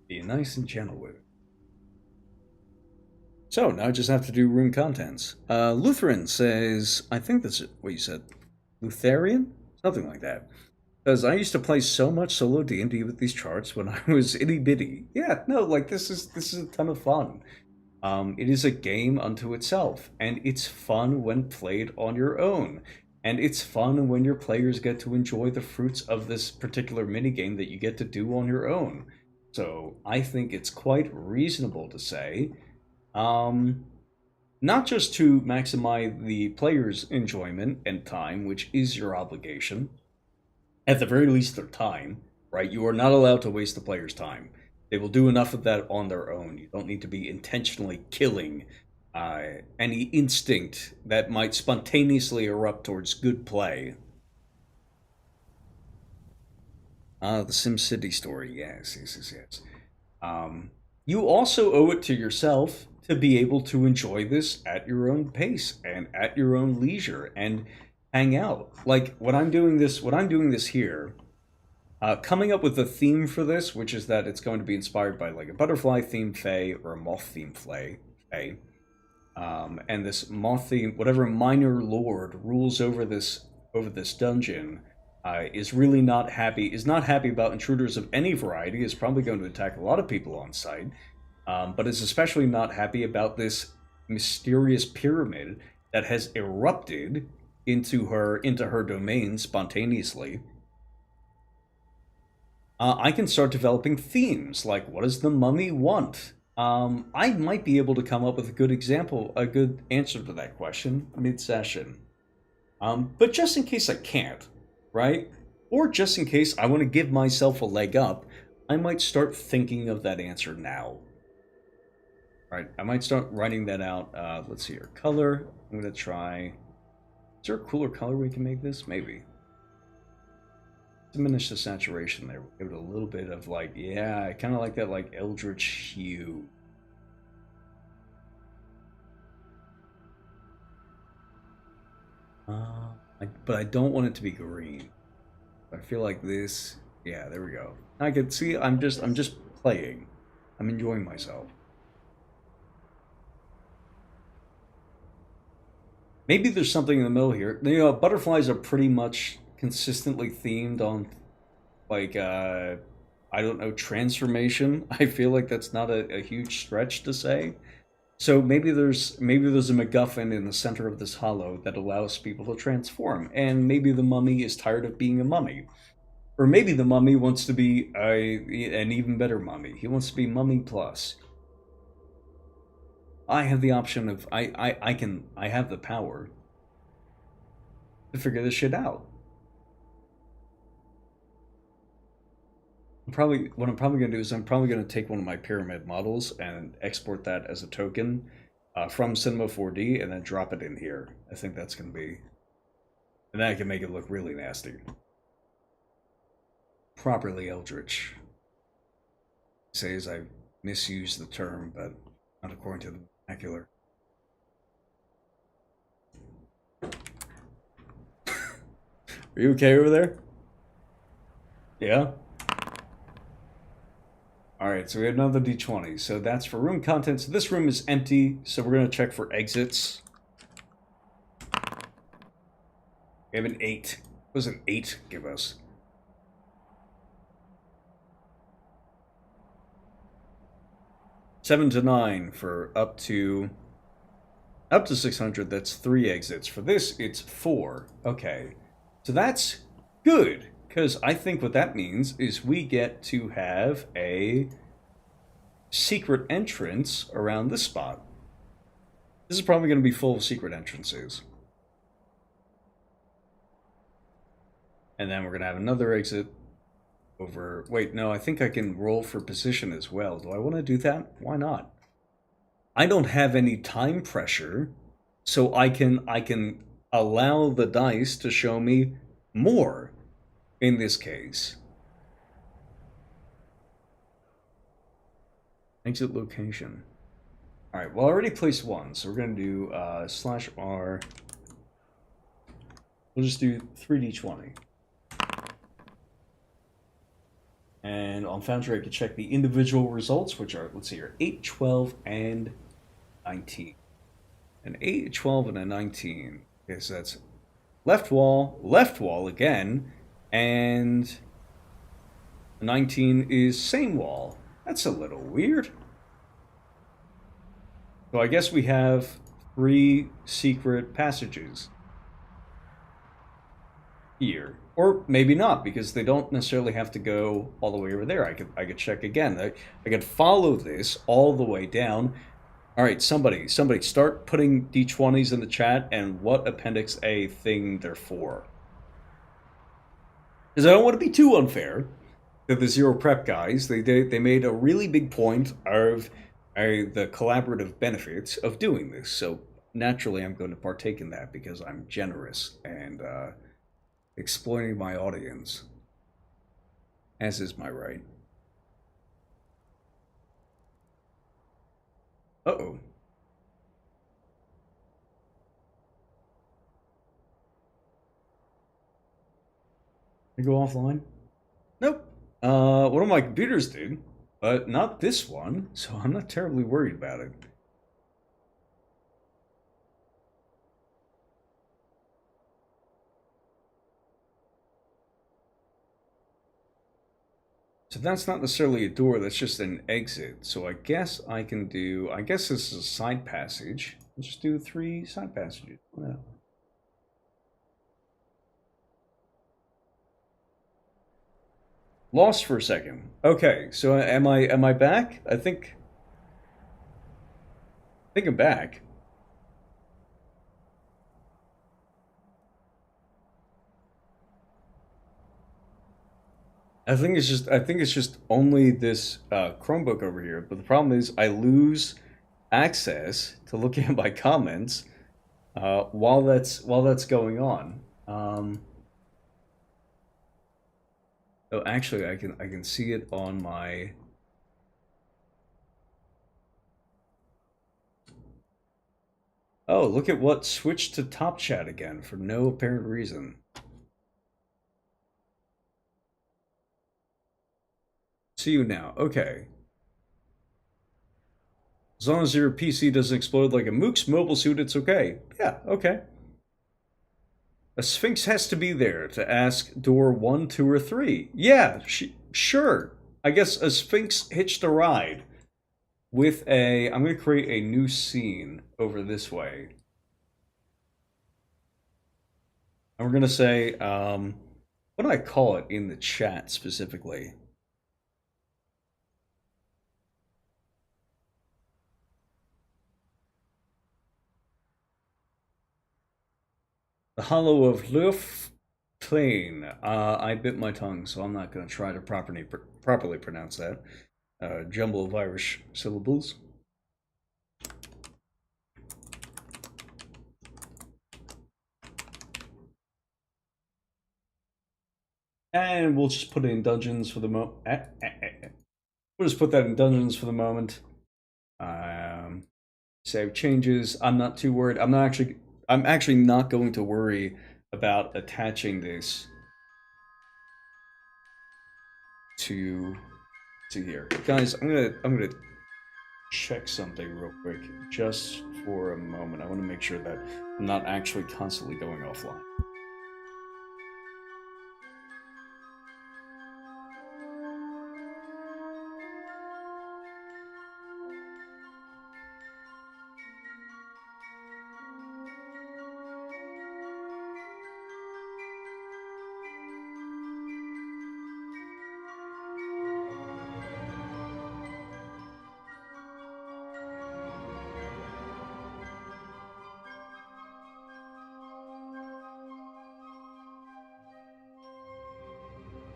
Be nice and gentle with it. So now I just have to do room contents. Lutheran says, I think that's what you said. Lutherian? Something like that. Because I used to play so much solo D&D with these charts when I was itty bitty. Yeah, no, like this is a ton of fun. It is a game unto itself, and it's fun when played on your own. And it's fun when your players get to enjoy the fruits of this particular minigame that you get to do on your own. So I think it's quite reasonable to say, not just to maximize the player's enjoyment and time, which is your obligation, at the very least their time, right? You are not allowed to waste the player's time. They will do enough of that on their own. You don't need to be intentionally killing any instinct that might spontaneously erupt towards good play. The SimCity story, yes. You also owe it to yourself to be able to enjoy this at your own pace and at your own leisure and hang out. Like when I'm doing this here, coming up with a theme for this, which is that it's going to be inspired by like a butterfly themed fae or a moth themed fae. And this moth theme, whatever minor lord rules over this dungeon, is really not happy about intruders of any variety, is probably going to attack a lot of people on sight, but is especially not happy about this mysterious pyramid that has erupted into her domain spontaneously. I can start developing themes, like what does the mummy want? I might be able to come up with a good answer to that question mid-session. But just in case I can't, right? Or just in case I want to give myself a leg up, I might start thinking of that answer now. Right, I might start writing that out. Let's see here. Color. I'm going to try... Is there a cooler color we can make this? Maybe. Diminish the saturation there. Give it a little bit of like, yeah, I kind of like that like eldritch hue. But I don't want it to be green. I feel like this. Yeah, there we go. I can see. I'm just playing. I'm enjoying myself. Maybe there's something in the middle here. You know, butterflies are pretty much consistently themed on, like, I don't know, transformation. I feel like that's not a huge stretch to say. So maybe there's a MacGuffin in the center of this hollow that allows people to transform, and maybe the mummy is tired of being a mummy, or maybe the mummy wants to be an even better mummy. He wants to be Mummy Plus. I have the option of I have the power to figure this shit out. What I'm probably gonna do is I'm probably gonna take one of my pyramid models and export that as a token from Cinema 4D and then drop it in here. I think that's gonna be, and then I can make it look really nasty, properly eldritch. Says I misused the term, but not according to the vernacular. Are you okay over there? Yeah? Alright, so we have another d20. So that's for room contents. This room is empty, so we're going to check for exits. We have an 8. What does an 8 give us? Seven to 9 for up to 600. That's 3 exits. For this, it's 4. Okay, so that's good, because I think what that means is we get to have a secret entrance around this spot. This is probably going to be full of secret entrances. And then we're going to have another exit over... Wait, no, I think I can roll for position as well. Do I want to do that? Why not? I don't have any time pressure, so I can allow the dice to show me more in this case. Exit location. Alright, well I already placed one, so we're going to do /R. We'll just do 3d20. And on Foundry I can check the individual results, which are, let's see here, 8, 12, and 19. An 8, 12, and a 19. Okay, so that's left wall again, and 19 is same wall. That's a little weird. So I guess we have 3 secret passages here. Or maybe not, because they don't necessarily have to go all the way over there. I could check again. I could follow this all the way down. All right, somebody start putting d20s in the chat and what Appendix A thing they're for. Because I don't want to be too unfair to the Zero Prep guys. They made a really big point of the collaborative benefits of doing this. So naturally I'm going to partake in that because I'm generous and exploiting my audience, as is my right. Uh-oh. I go offline? Nope. One of my computers did, but not this one, so I'm not terribly worried about it. So that's not necessarily a door, that's just an exit. So I guess I can do, I guess this is a side passage. Let's just do 3 side passages. Yeah. Lost for a second. Okay, so am I back? I think I'm back. I think it's just only this Chromebook over here. But the problem is I lose access to looking at my comments while that's going on. Oh, actually, I can see it on my. Oh, look at what switched to top chat again for no apparent reason. See you now. Okay. As long as your PC doesn't explode like a Mook's mobile suit, it's okay. Yeah, okay. A Sphinx has to be there to ask door 1, 2, or 3. Yeah, sure. I guess a Sphinx hitched a ride with a. I'm going to create a new scene over this way. And we're going to say, what do I call it in the chat specifically? The Hollow of Luf Plain. I bit my tongue, so I'm not going to try to properly pronounce that. Jumble of Irish syllables. And we'll just put it in dungeons for the moment. We'll just put that in dungeons for the moment. Save changes. I'm not too worried. I'm actually not going to worry about attaching this to here. Guys, I'm gonna check something real quick just for a moment. I want to make sure that I'm not actually constantly going offline.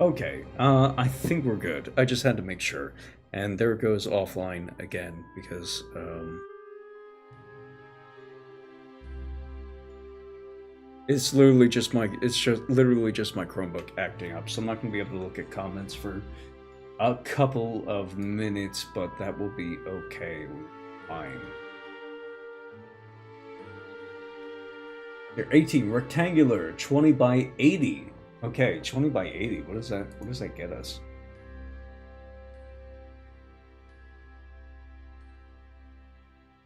Okay, I think we're good. I just had to make sure. And there it goes offline again because it's literally just my literally just my Chromebook acting up. So I'm not gonna be able to look at comments for a couple of minutes, but that will be okay. Fine. They're 18 rectangular, 20 by 80. Okay, 20 by 80. What does that get us?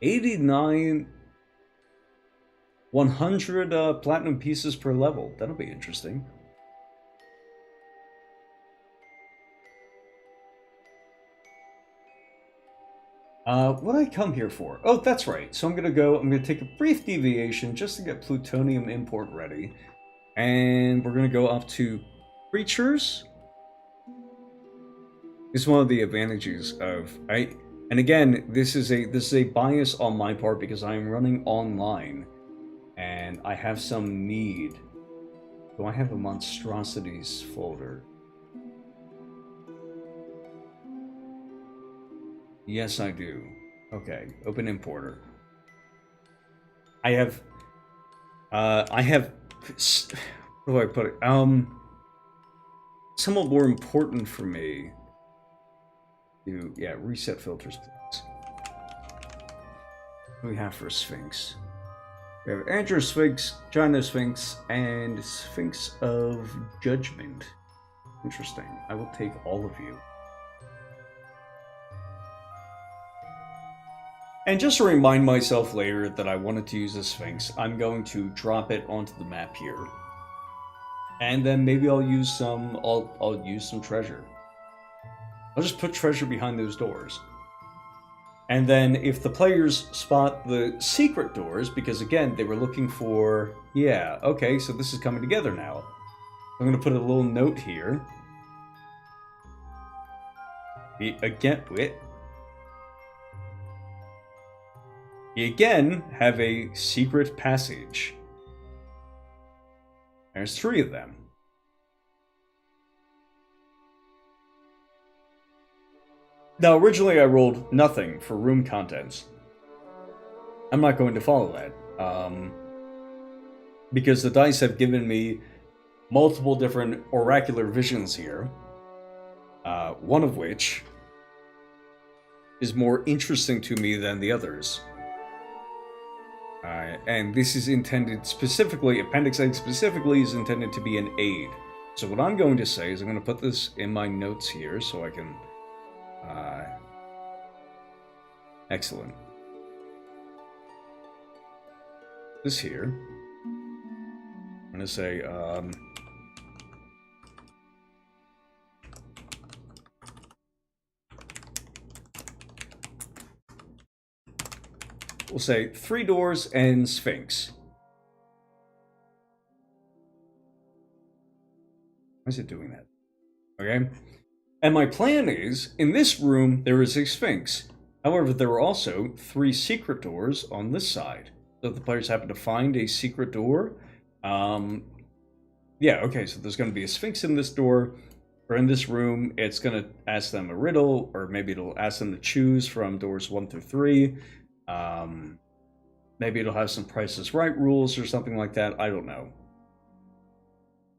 89 100 platinum pieces per level. That'll be interesting. What did I come here for? Oh, that's right. So I'm gonna take a brief deviation just to get plutonium import ready. And we're gonna go up to creatures. It's one of the advantages of and again, this is a bias on my part because I am running online and I have some need. Do I have a monstrosities folder? Yes, I do. Okay, open importer. I have where do I put it? Somewhat more important for me. Yeah, reset filters, please. What do we have for a Sphinx? We have Andrew Sphinx, China Sphinx, and Sphinx of Judgment. Interesting. I will take all of you. And just to remind myself later that I wanted to use a Sphinx, I'm going to drop it onto the map here. And then maybe I'll use some treasure. I'll just put treasure behind those doors. And then if the players spot the secret doors, because again, they were looking for, yeah, okay, so this is coming together now. I'm going to put a little note here. You again have a secret passage. There's 3 of them. Now, originally I rolled nothing for room contents. I'm not going to follow that. Because the dice have given me multiple different oracular visions here. One of which is more interesting to me than the others. And this is intended specifically, Appendix A specifically is intended to be an aid. So what I'm going to say is I'm going to put this in my notes here so I can... excellent. This here, I'm going to say... we'll say 3 doors and Sphinx. Why is it doing that? Okay. And my plan is, in this room, there is a Sphinx. However, there are also 3 secret doors on this side. So if the players happen to find a secret door, yeah, okay, so there's going to be a Sphinx in this door, or in this room, it's going to ask them a riddle, or maybe it'll ask them to choose from doors 1 through 3. Maybe it'll have some Price is Right rules or something like that, I don't know.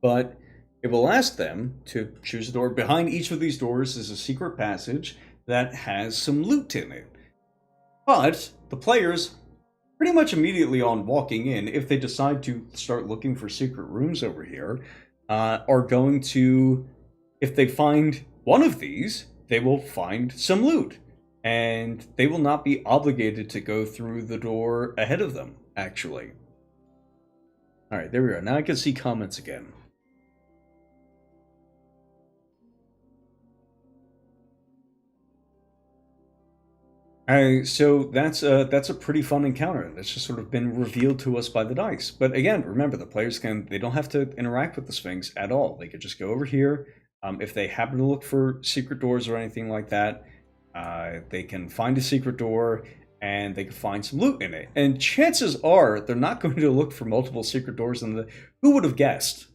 But it will ask them to choose a door. Behind each of these doors is a secret passage that has some loot in it. But the players, pretty much immediately on walking in, if they decide to start looking for secret rooms over here, are going to, if they find one of these, they will find some loot. And they will not be obligated to go through the door ahead of them, actually. Alright, there we go. Now I can see comments again. So that's a pretty fun encounter that's just sort of been revealed to us by the dice. But again, remember, the players they don't have to interact with the Sphinx at all. They could just go over here. If they happen to look for secret doors or anything like that, they can find a secret door and they can find some loot in it. And chances are they're not going to look for multiple secret doors in the... Who would have guessed?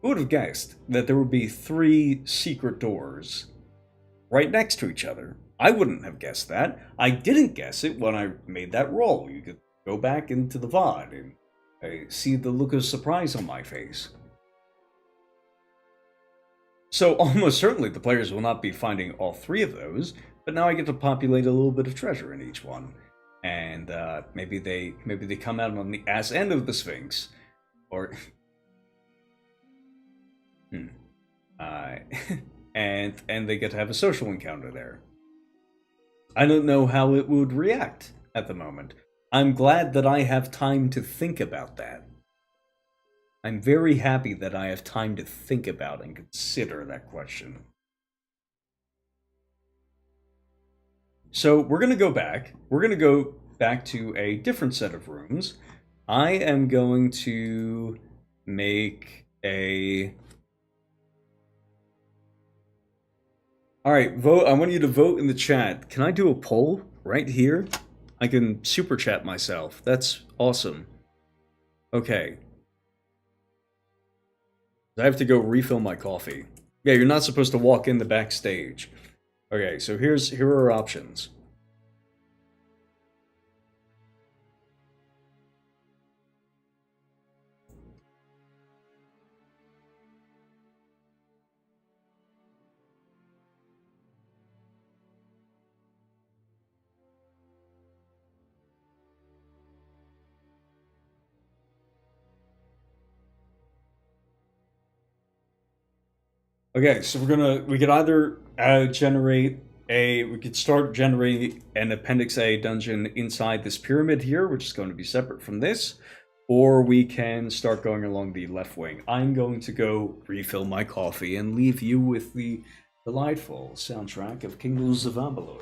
Who would have guessed that there would be 3 secret doors right next to each other? I wouldn't have guessed that. I didn't guess it when I made that roll. You could go back into the VOD and see the look of surprise on my face. So almost certainly the players will not be finding all 3 of those, but now I get to populate a little bit of treasure in each one. And maybe they come out on the ass end of the Sphinx. Or... and they get to have a social encounter there. I don't know how it would react at the moment. I'm glad that I have time to think about that. I'm very happy that I have time to think about and consider that question. So we're going to go back. We're going to go back to a different set of rooms. I am going to make a... Alright, vote. I want you to vote in the chat. Can I do a poll right here? I can super chat myself. That's awesome. Okay. I have to go refill my coffee. Yeah, you're not supposed to walk in the backstage. Okay, so here are our options. Okay, so we could either we could start generating an Appendix A dungeon inside this pyramid here, which is going to be separate from this, or we can start going along the left wing. I'm going to go refill my coffee and leave you with the delightful soundtrack of Kingdoms of Amalur.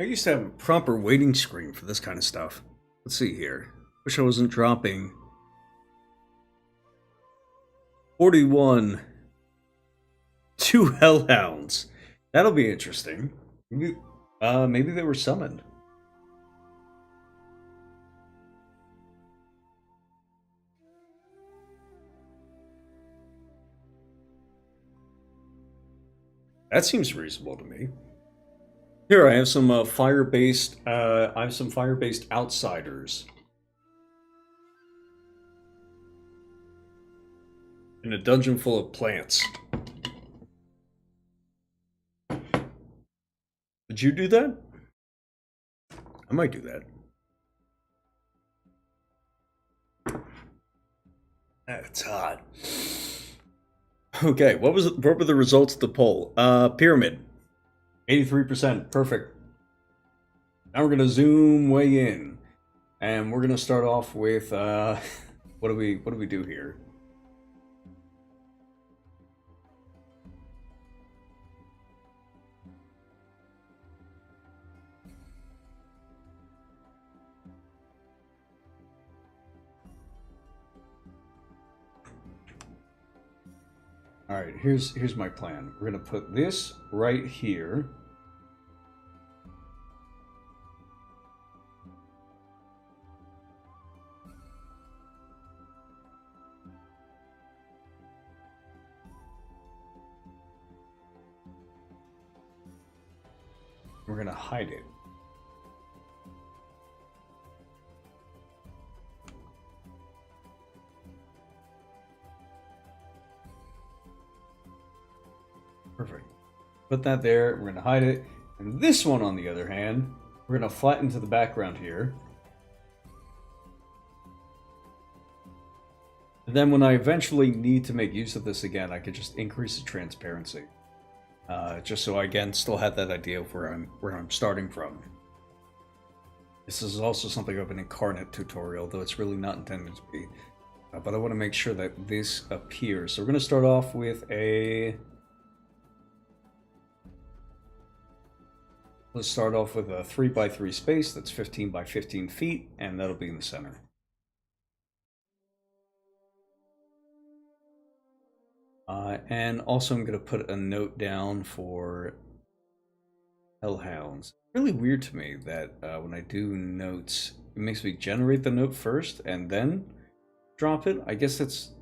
I used to have a proper waiting screen for this kind of stuff. Let's see here. Wish I wasn't dropping 41. 2 hellhounds. That'll be interesting. Maybe they were summoned. That seems reasonable to me. Here, I have some fire-based. I have some fire-based outsiders. In a dungeon full of plants. Did you do that? I might do that. That's hot. Okay, what were the results of the poll? Pyramid. 83%. Perfect. Now we're gonna zoom way in. And we're gonna start off with what do we do here? All right, here's my plan. We're gonna put this right here. We're gonna hide it. Perfect. Put that there. We're going to hide it. And this one, on the other hand, we're going to flatten to the background here. And then when I eventually need to make use of this again, I could just increase the transparency. Just so I, again, still have that idea of where I'm starting from. This is also something of an incarnate tutorial, though it's really not intended to be. But I want to make sure that this appears. So we're going to start off with a... Let's start off with a 3x3 space that's 15 by 15 feet, and that'll be in the center. And also I'm going to put a note down for hellhounds. Really weird to me that when I do notes, it makes me generate the note first and then drop it. I guess that's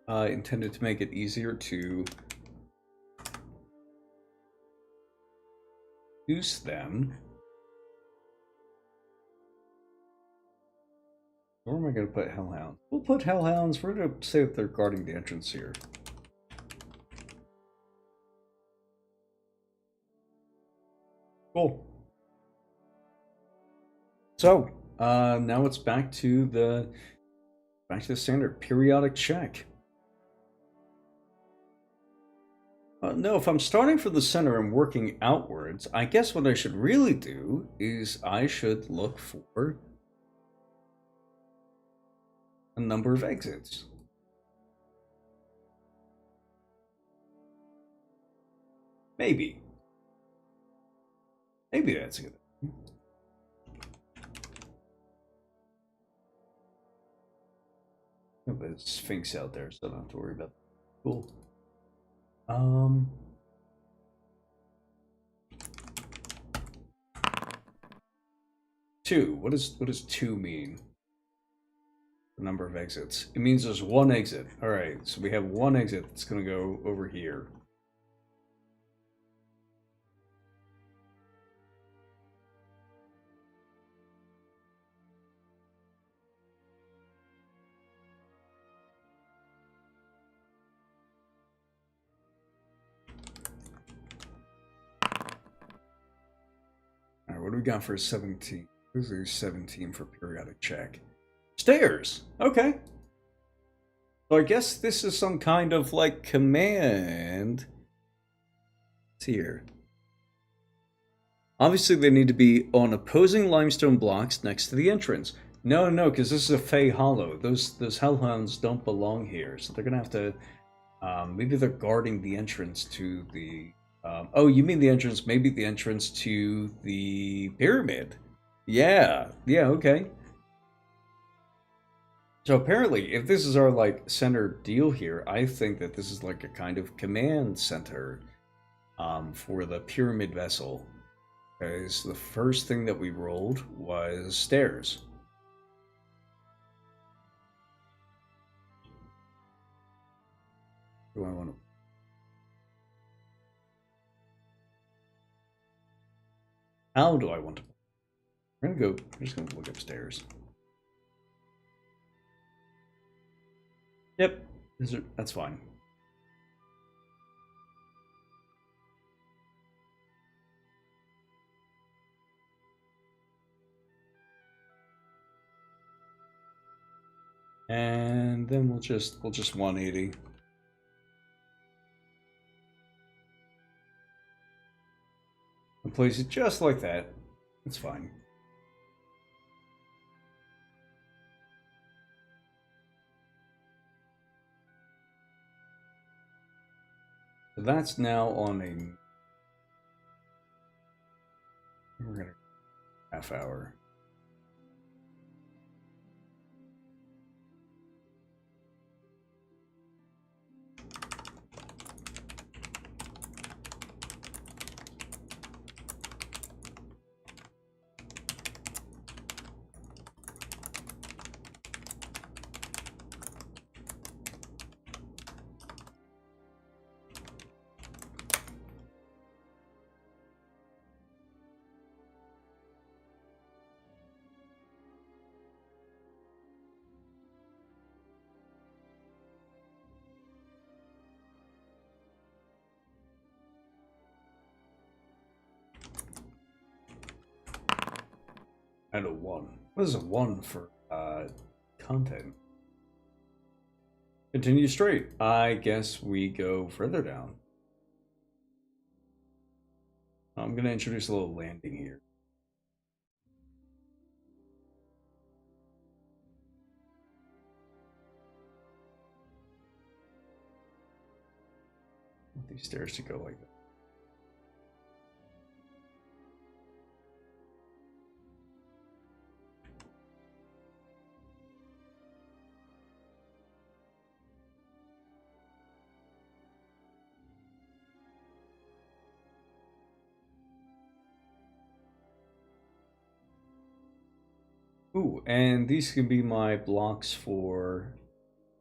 intended to make it easier to use them. Where am I going to put hellhounds? We'll put hellhounds. We're going to say that they're guarding the entrance here. Cool. So now it's back to the standard periodic check. No, if I'm starting from the center and working outwards, I guess what I should really do is I should look for a number of exits. Maybe. Maybe that's a good idea. There's a Sphinx out there, so I don't have to worry about that. Cool. 2. What does 2 mean? The number of exits. It means there's one exit. Alright, so we have one exit that's gonna go over here. Alright, what do we got for 17? This is 17 for periodic check. Stairs! Okay. So I guess this is some kind of, like, command. It's here. Obviously, they need to be on opposing limestone blocks next to the entrance. No, because this is a Fey Hollow. Those hellhounds don't belong here, so they're gonna have to... maybe they're guarding the entrance to the Oh, you mean the entrance? Maybe the entrance to the pyramid. Yeah, yeah, okay. So apparently, if this is our like center deal here, I think that this is like a kind of command center for the pyramid vessel. Because the first thing that we rolled was stairs. Do I want to? How do I want to? We're gonna go. I'm just gonna look upstairs. Yep, that's fine. And then we'll just 180. And place it just like that. It's fine. So that's now on a. We're gonna half hour. And a 1. What is a 1 for content? Continue straight. I guess we go further down. I'm going to introduce a little landing here. I want these stairs to go like that. Ooh, and these can be my blocks for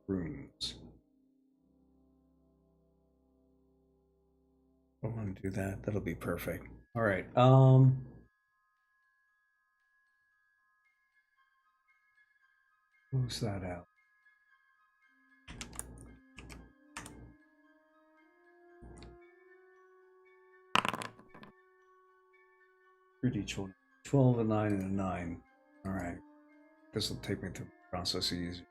rooms. I want to do that. That'll be perfect. All right. Close that out. Each one. 12, a 9, and a 9. All right. This will take me through the process easy.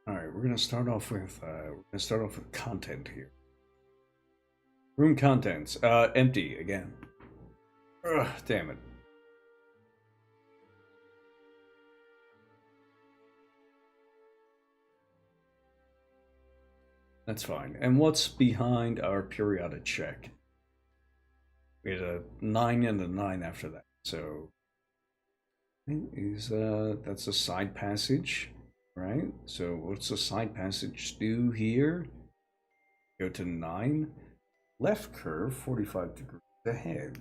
All right, we're gonna start off with content here. Room contents, empty again. Ugh, damn it. That's fine. And what's behind our periodic check? We had a 9 and a 9 after that. So that's a side passage, right? So what's the side passage do here? Go to 9. Left curve 45 degrees ahead.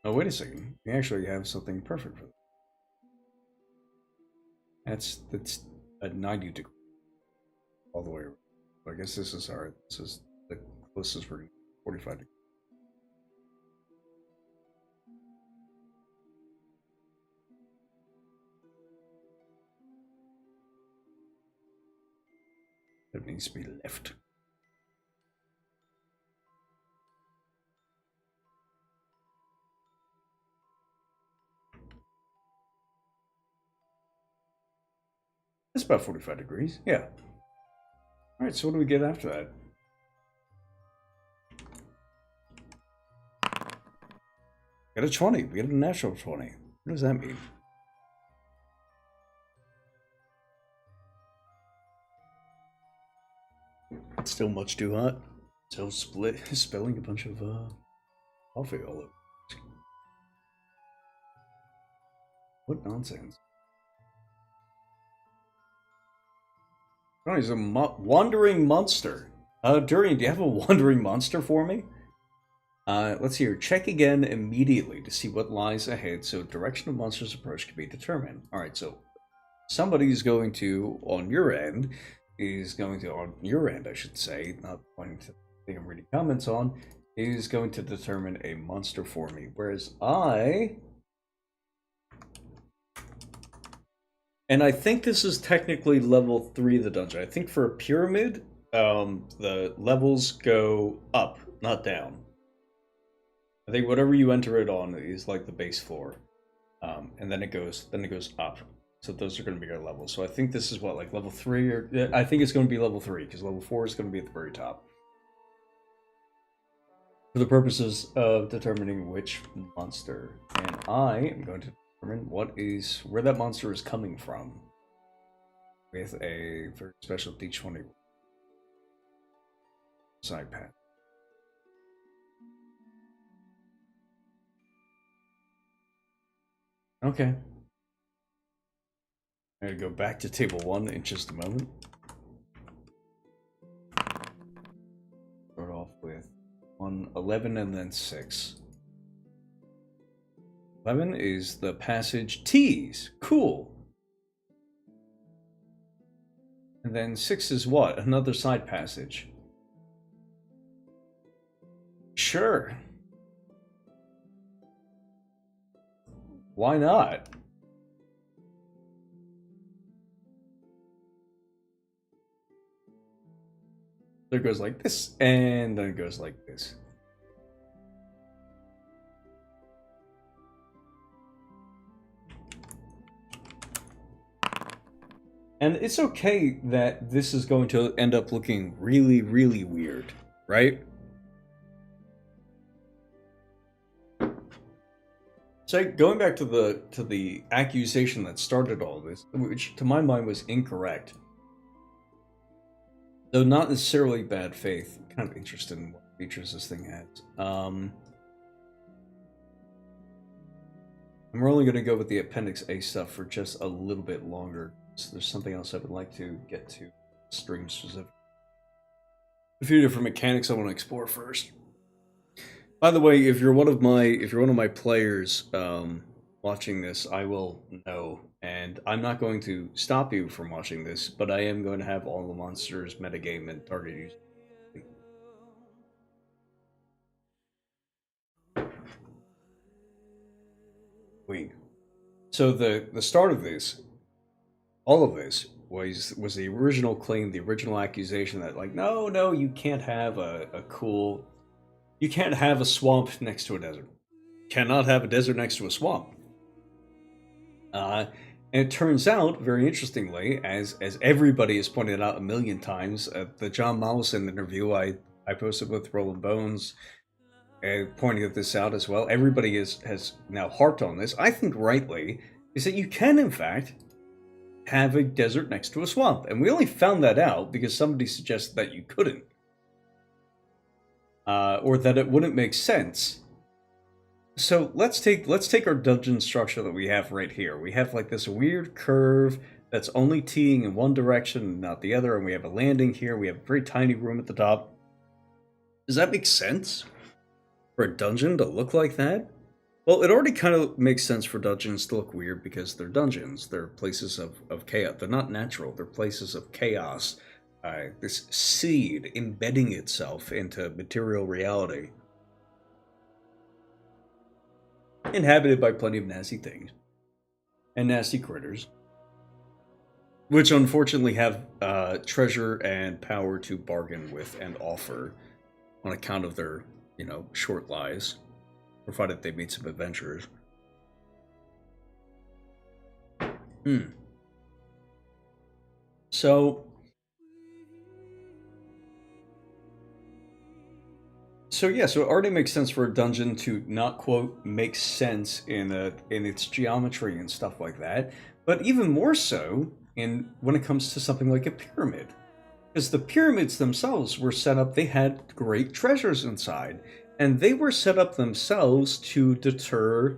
Oh, wait a second. We actually have something perfect for that. That's at 90 degrees all the way around. So I guess this is the closest we're 45 degrees. That needs to be left. It's about 45 degrees, yeah. Alright, so what do we get after that? Got a 20. We get a natural 20. What does that mean? It's still much too hot. So spilling a bunch of coffee all over. What nonsense. Oh, he's a wandering monster. Durian, do you have a wandering monster for me? Let's see here. Check again immediately to see what lies ahead so direction of monster's approach can be determined. Alright, so somebody's going to, on your end, I should say, not pointing to the thing I'm reading comments on, is going to determine a monster for me. Whereas and I think this is technically level 3 of the dungeon. I think for a pyramid, the levels go up, not down. I think whatever you enter it on is like the base floor, and then it goes up. So those are going to be our levels. So I think this is what, like level 3, or I think it's going to be level 3 because level 4 is going to be at the very top. For the purposes of determining which monster, and I am going to determine where that monster is coming from with a very special D20 side path. Okay. I'm going to go back to table 1 in just a moment. Start off with 11 and then 6. 11 is the passage T's. Cool. And then 6 is what? Another side passage. Sure. Why not? There goes like this, and then it goes like this. And it's okay that this is going to end up looking really, really weird, right? So going back to the accusation that started all this, which to my mind was incorrect, though not necessarily bad faith. I'm kind of interested in what features this thing has. I'm only going to go with the Appendix A stuff for just a little bit longer. So there's something else I would like to get to stream specific. A few different mechanics I want to explore first. By the way, if you're one of my players watching this, I will know, and I'm not going to stop you from watching this, but I am going to have all the monsters, metagame, and target use. So the start of this, all of this, was the original claim, the original accusation that, like, no, you can't have you can't have a swamp next to a desert. Cannot have a desert next to a swamp. And it turns out, very interestingly, as everybody has pointed out a million times, the John Mollison interview I posted with Roland Bones, pointing this out as well. Everybody has now harped on this, I think rightly, is that you can, in fact, have a desert next to a swamp. And we only found that out because somebody suggested that you couldn't. Or that it wouldn't make sense. So let's take our dungeon structure that we have right here. We have like this weird curve that's only teeing in one direction and not the other, and we have a landing here. We have a very tiny room at the top. Does that make sense for a dungeon to look like that? Well, it already kind of makes sense for dungeons to look weird because they're dungeons. They're places of chaos. They're not natural. They're places of chaos. This seed embedding itself into material reality. Inhabited by plenty of nasty things. And nasty critters. which unfortunately have treasure and power to bargain with and offer on account of their, short lives, provided they meet some adventurers. Hmm. So, so it already makes sense for a dungeon to not quote make sense in its geometry and stuff like that, but even more so in when it comes to something like a pyramid. Because the pyramids themselves were set up, they had great treasures inside, and they were set up themselves to deter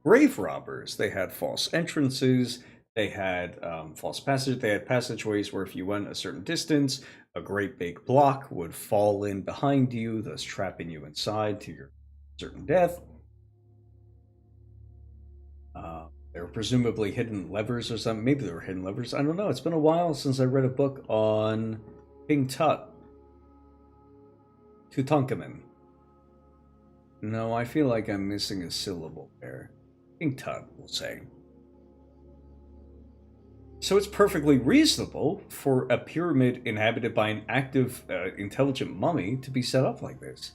grave robbers. They had false entrances, they had false passage, they had passageways where if you went a certain distance, a great big block would fall in behind you, thus trapping you inside to your certain death. There were presumably hidden levers or something. Maybe there were hidden levers. I don't know. It's been a while since I read a book on King Tutankhamun. No, I feel like I'm missing a syllable there. King Tut, we'll say. So it's perfectly reasonable for a pyramid inhabited by an active, intelligent mummy to be set up like this.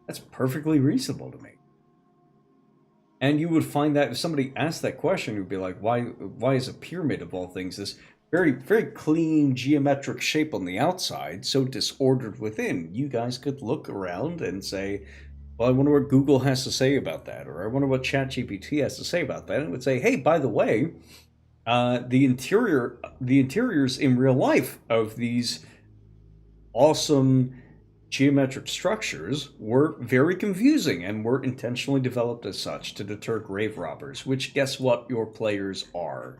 That's perfectly reasonable to me. And you would find that if somebody asked that question, it would be like, why is a pyramid of all things this very, very clean geometric shape on the outside, so disordered within? You guys could look around and say, well, I wonder what Google has to say about that, or I wonder what ChatGPT has to say about that. And it would say, hey, by the way, the interiors in real life of these awesome geometric structures were very confusing and were intentionally developed as such to deter grave robbers, which guess what your players are.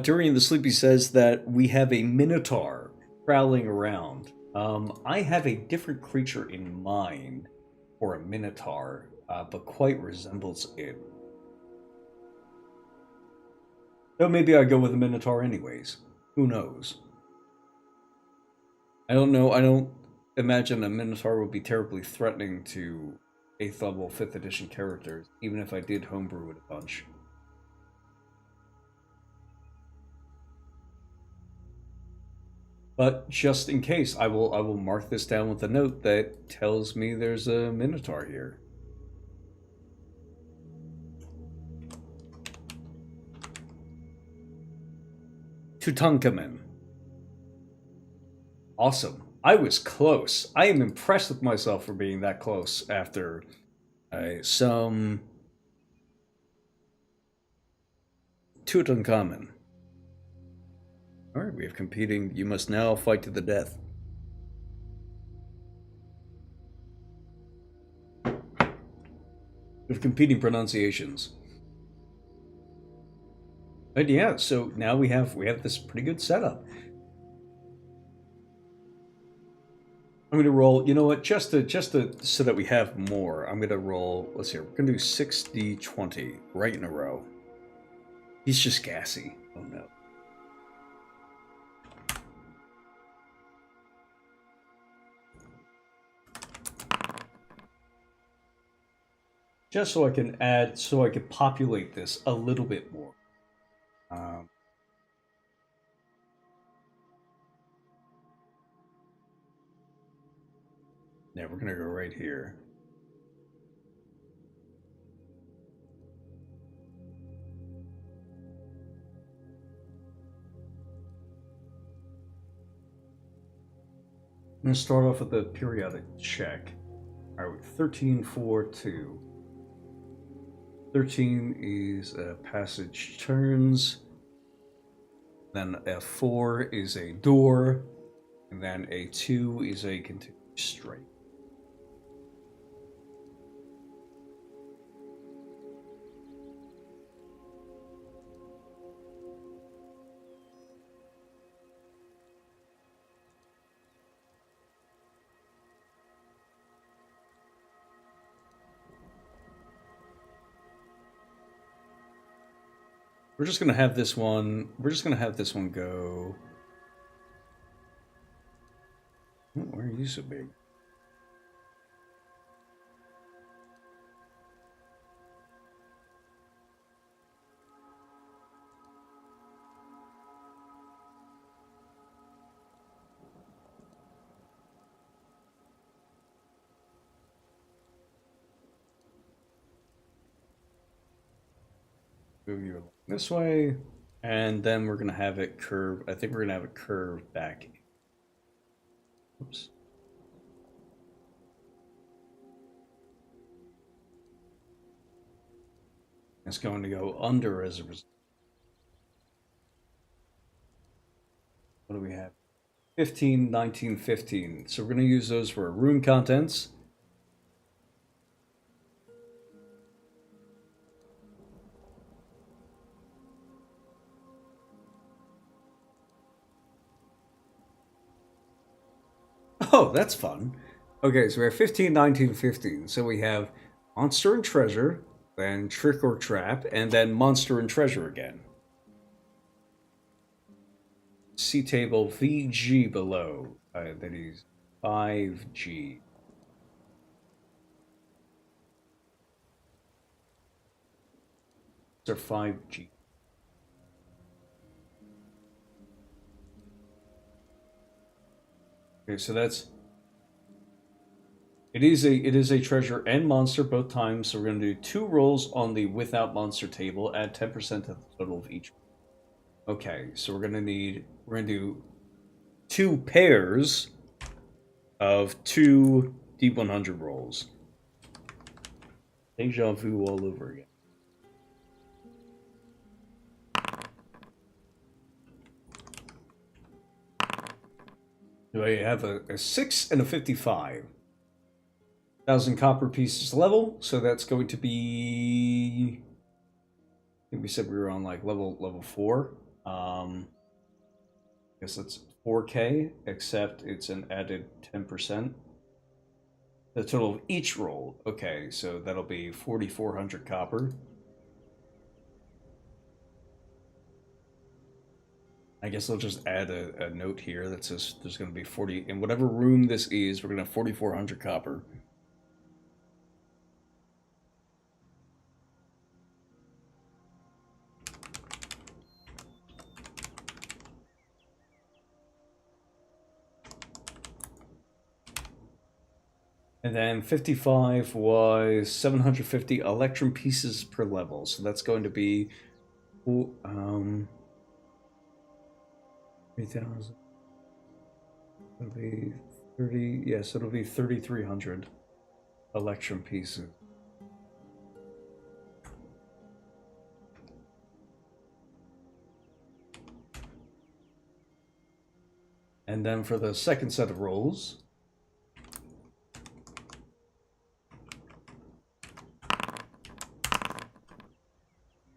Durian the Sleepy says that we have a minotaur prowling around. I have a different creature in mind for a minotaur, but quite resembles it. Though maybe I go with a minotaur anyways. Who knows? I don't know. I don't imagine a minotaur would be terribly threatening to 8th level, 5th edition characters, even if I did homebrew it a bunch. But just in case, I will mark this down with a note that tells me there's a minotaur here. Tutankhamun. Awesome. I was close. I am impressed with myself for being that close after some Tutankhamun. Alright, we have competing. You must now fight to the death. We have competing pronunciations. But yeah, so now we have this pretty good setup. I'm gonna roll. You know what? Just to so that we have more, I'm gonna roll. Let's see. We're gonna do 6d20 right in a row. He's just gassy. Oh no. Just so I can add, so I can populate this a little bit more. Yeah, we're gonna go right here. I'm gonna start off with the periodic check. All right, 13, 4, 2. 13 is a passage turns. Then a 4 is a door. And then a 2 is a continuous straight. We're just gonna have this one. We're just gonna have this one go. Oh, why are you so big? Move you along this way, and then we're gonna have it curve. I think we're gonna have it curve back. Oops. It's going to go under as a result. What do we have? 15, 19, 15. So we're going to use those for room contents. Oh, that's fun. Okay, so we have 15, 19, 15. So we have Monster and Treasure, then Trick or Trap, and then Monster and Treasure again. C table VG below. That is 5G. Or 5G. Okay, so that's it is a treasure and monster both times. So we're gonna do 2 rolls on the without monster table, add 10% to the total of each. Okay, so we're gonna do 2 pairs of 2 D100 rolls. Deja vu all over again. So I have a 6 and a 55. 1,000 copper pieces level, so that's going to be. I think we said we were on like level 4. I guess that's 4K, except it's an added 10%. The total of each roll. Okay, so that'll be 4,400 copper. I guess I'll just add a note here that says there's going to be 40 in whatever room this is. We're going to have 4,400 copper. And then 55 was 750 electrum pieces per level. So that's going to be 3,000. It'll be 30. Yes, it'll be 3,300 electrum pieces. And then for the second set of rolls,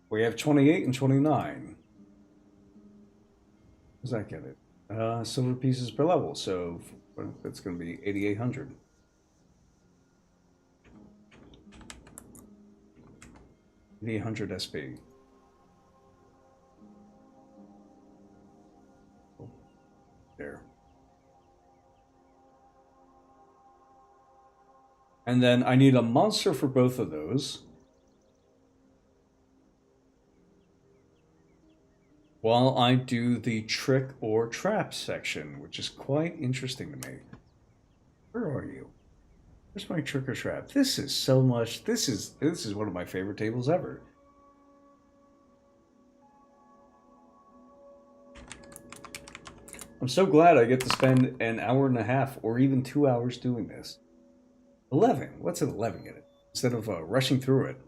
we have 28 and 29. Does that get it? Silver pieces per level, so that's going to be 8,800. 8,800 SP. There. And then I need a monster for both of those. While I do the trick or trap section, which is quite interesting to me. Where are you? Where's my trick or trap? This is so much. This is one of my favorite tables ever. I'm so glad I get to spend an hour and a half or even 2 hours doing this. 11. What's an 11 get it? Instead of rushing through it.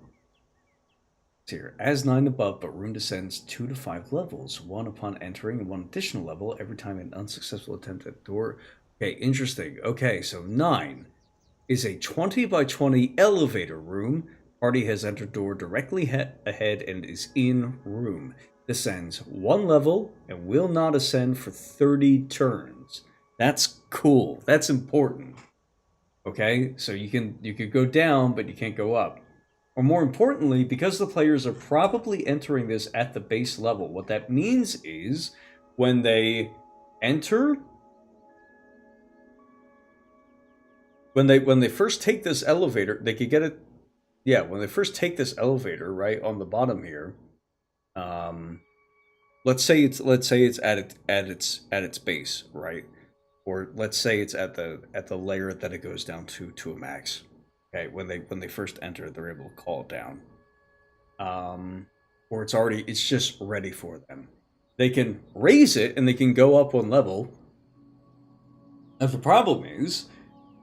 Here, as 9 above, but room descends 2 to 5 levels, 1 upon entering and 1 additional level every time an unsuccessful attempt at door. Okay, interesting. Okay, so 9 is a 20 by 20 elevator room. Party has entered door directly ahead and is in room. Descends 1 level and will not ascend for 30 turns. That's cool. That's important. Okay, so you could go down, but you can't go up. Or more importantly, because the players are probably entering this at the base level, what that means is when they enter, when they first take this elevator, they could get it. Yeah, when they first take this elevator, right on the bottom here, let's say it's at its base, right? Or let's say it's at the layer that it goes down to a max. Okay, when they first enter, they're able to call it down. or it's just ready for them. They can raise it and they can go up one level. And the problem is,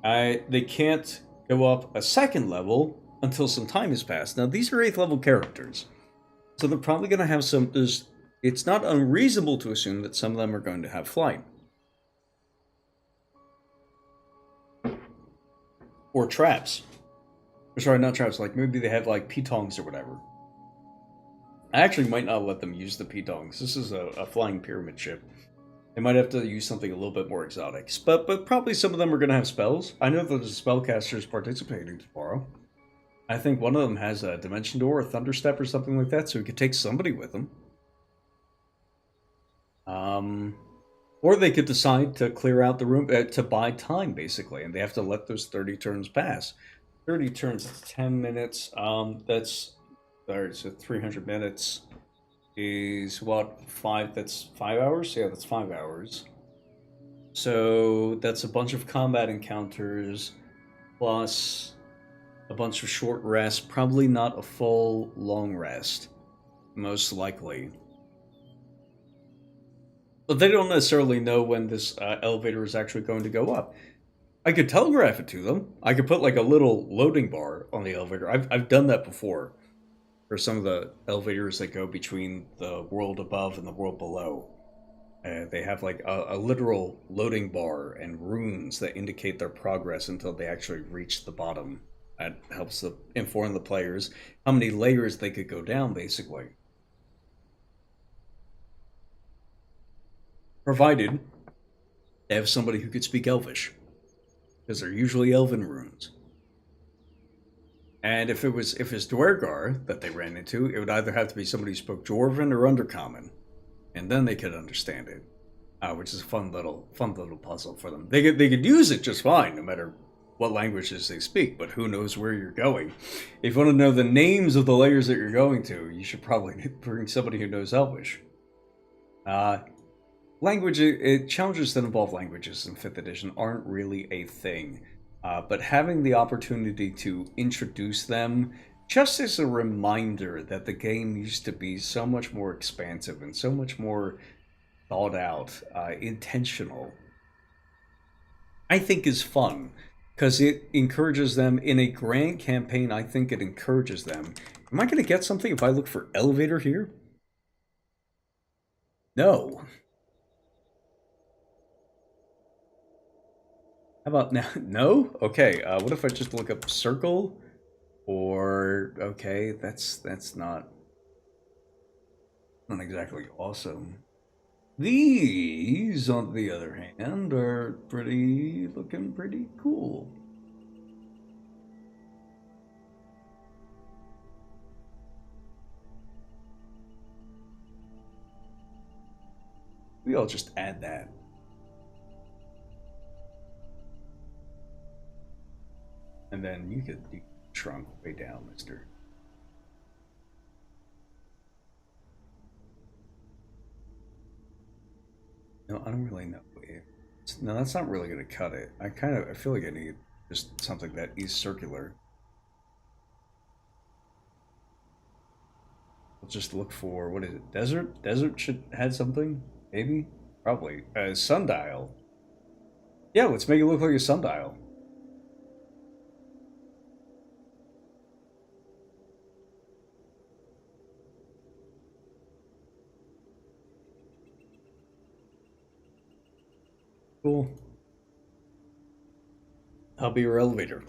they can't go up a second level until some time has passed. Now, these are 8th level characters, so they're probably going to have some. It's not unreasonable to assume that some of them are going to have flight. Or traps. Or sorry, not traps, like maybe they have like pitongs or whatever. I actually might not let them use the pitongs. This is a flying pyramid ship. They might have to use something a little bit more exotic. But probably some of them are going to have spells. I know that there's spellcasters participating tomorrow. I think one of them has a Dimension Door, a Thunder Step, or something like that, so we could take somebody with them. Or they could decide to clear out the room, to buy time, basically, and they have to let those 30 turns pass. 30 turns is 10 minutes. So 300 minutes is what, 5? That's 5 hours? Yeah, that's 5 hours. So that's a bunch of combat encounters, plus a bunch of short rests, probably not a full long rest, most likely. But they don't necessarily know when this elevator is actually going to go up. I could telegraph it to them. I could put like a little loading bar on the elevator. I've done that before for some of the elevators that go between the world above and the world below. They have like a literal loading bar and runes that indicate their progress until they actually reach the bottom. That helps inform the players how many layers they could go down, basically. Provided they have somebody who could speak Elvish, because they're usually Elven runes. And if it's Dwergar that they ran into, it would either have to be somebody who spoke Dwarven or Undercommon, and then they could understand it, which is a fun little puzzle for them. They could use it just fine, no matter what languages they speak. But who knows where you're going? If you want to know the names of the layers that you're going to, you should probably bring somebody who knows Elvish. Challenges that involve languages in 5th edition aren't really a thing. But having the opportunity to introduce them, just as a reminder that the game used to be so much more expansive and so much more thought out, intentional, I think is fun. Because it encourages them in a grand campaign. I think it encourages them. Am I going to get something if I look for elevator here? No. How about now? No? Okay, what if I just look up circle? Or, okay, that's not exactly awesome. These, on the other hand, are looking pretty cool. Maybe I'll just add that. And then you could shrunk way down, mister. No, I don't really know. No, that's not really going to cut it. I feel like I need just something that is circular. We'll just look for, what is it? Desert? Desert should had something? Maybe? Probably. Sundial. Yeah, let's make it look like a sundial. Cool. I'll be your elevator.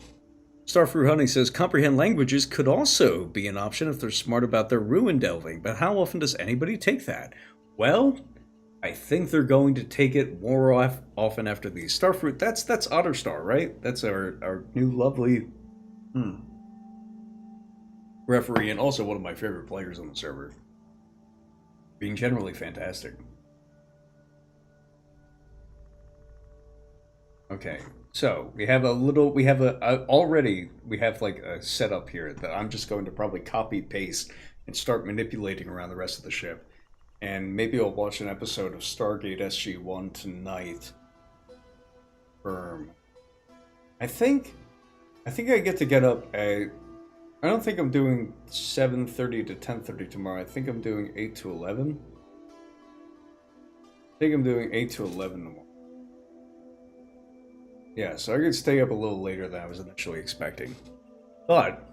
Starfruit Honey says, comprehend languages could also be an option if they're smart about their ruin delving, but how often does anybody take that? Well, I think they're going to take it more often after these. Starfruit, that's Otterstar, right? That's our new lovely referee, and also one of my favorite players on the server. Being generally fantastic. Okay, so we have like a setup here that I'm just going to probably copy paste and start manipulating around the rest of the ship. And maybe I'll watch an episode of Stargate SG-1 tonight. I think I get to get up I don't think I'm doing 7:30 to 10:30 tomorrow. I think I'm doing 8 to 11. I think I'm doing 8 to 11 tomorrow. Yeah, so I could stay up a little later than I was initially expecting. But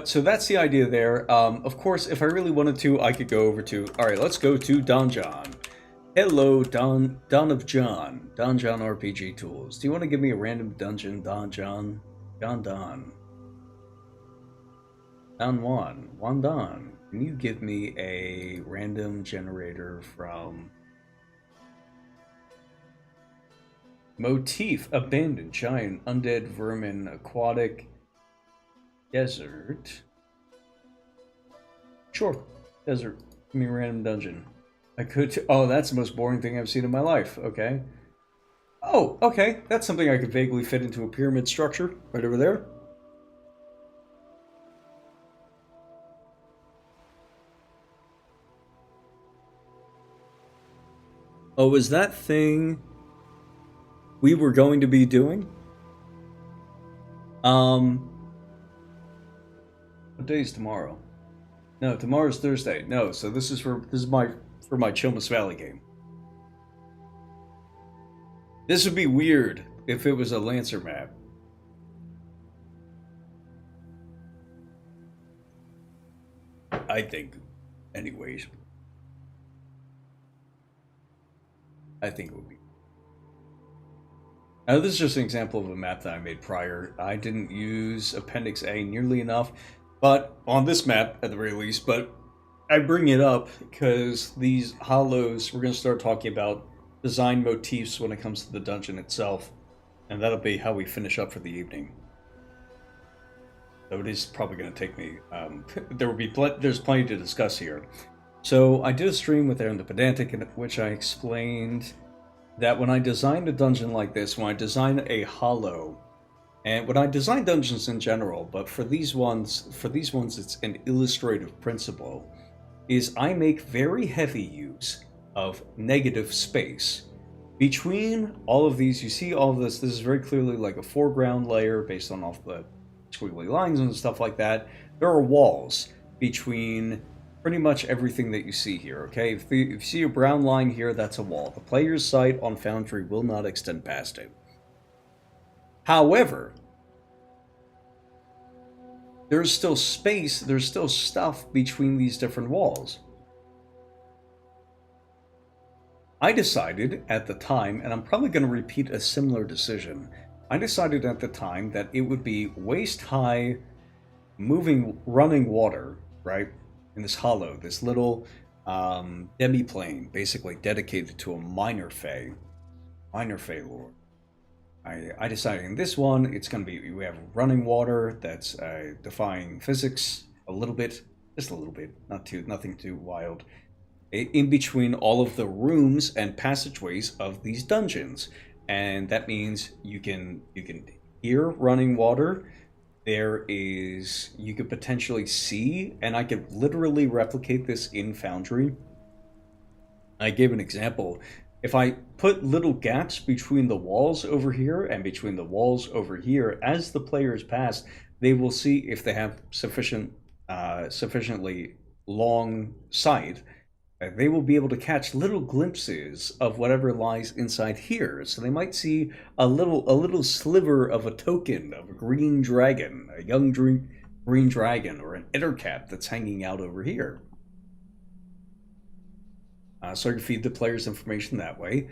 so that's the idea there. Of course, if I really wanted to, I could go over to... Alright, let's go to Don John. Hello, Don of John. Don John RPG Tools. Do you want to give me a random dungeon, Don John? Don. Don Juan Don. Can you give me a random generator from... Motif, abandoned, giant, undead, vermin, aquatic, desert. Sure, desert. Give me a random dungeon. I could... Oh, that's the most boring thing I've seen in my life. Okay. Oh, okay. That's something I could vaguely fit into a pyramid structure right over there. Oh, was that thing we were going to be doing? What day is tomorrow? No, tomorrow's Thursday. No, so this is for my Chilmus Valley game. This would be weird if it was a Lancer map. I think, anyways. I think it would be. Now, this is just an example of a map that I made prior. I didn't use Appendix A nearly enough, but on this map, at the very least, but I bring it up because these hollows, we're going to start talking about design motifs when it comes to the dungeon itself, and that'll be how we finish up for the evening. So it is probably going to take me, there's plenty to discuss here. So I did a stream with Aaron the Pedantic in which I explained that when I designed a dungeon like this, when I design a hollow, and when I design dungeons in general, but for these ones it's an illustrative principle, is I make very heavy use of negative space. Between all of these, you see all of this is very clearly like a foreground layer based on all the squiggly lines and stuff like that. There are walls between pretty much everything that you see here, okay? If you see a brown line here, that's a wall. The player's sight on Foundry will not extend past it. However, there's still space, there's still stuff between these different walls. I decided at the time, and I'm probably going to repeat a similar decision, I decided at the time that it would be waist-high, running water, right? In this hollow, this little demi-plane, basically dedicated to a minor fae lord. I decided in this one, it's going to be, we have running water that's defying physics a little bit, just a little bit, nothing too wild, in between all of the rooms and passageways of these dungeons. And that means you can hear running water. You could potentially see, and I could literally replicate this in Foundry. I gave an example. If I put little gaps between the walls over here and between the walls over here, as the players pass, they will see if they have sufficiently long sight. They will be able to catch little glimpses of whatever lies inside here. So they might see a little sliver of a token of a green dragon, a young green dragon, or an ettercap that's hanging out over here. So I can feed the players information that way.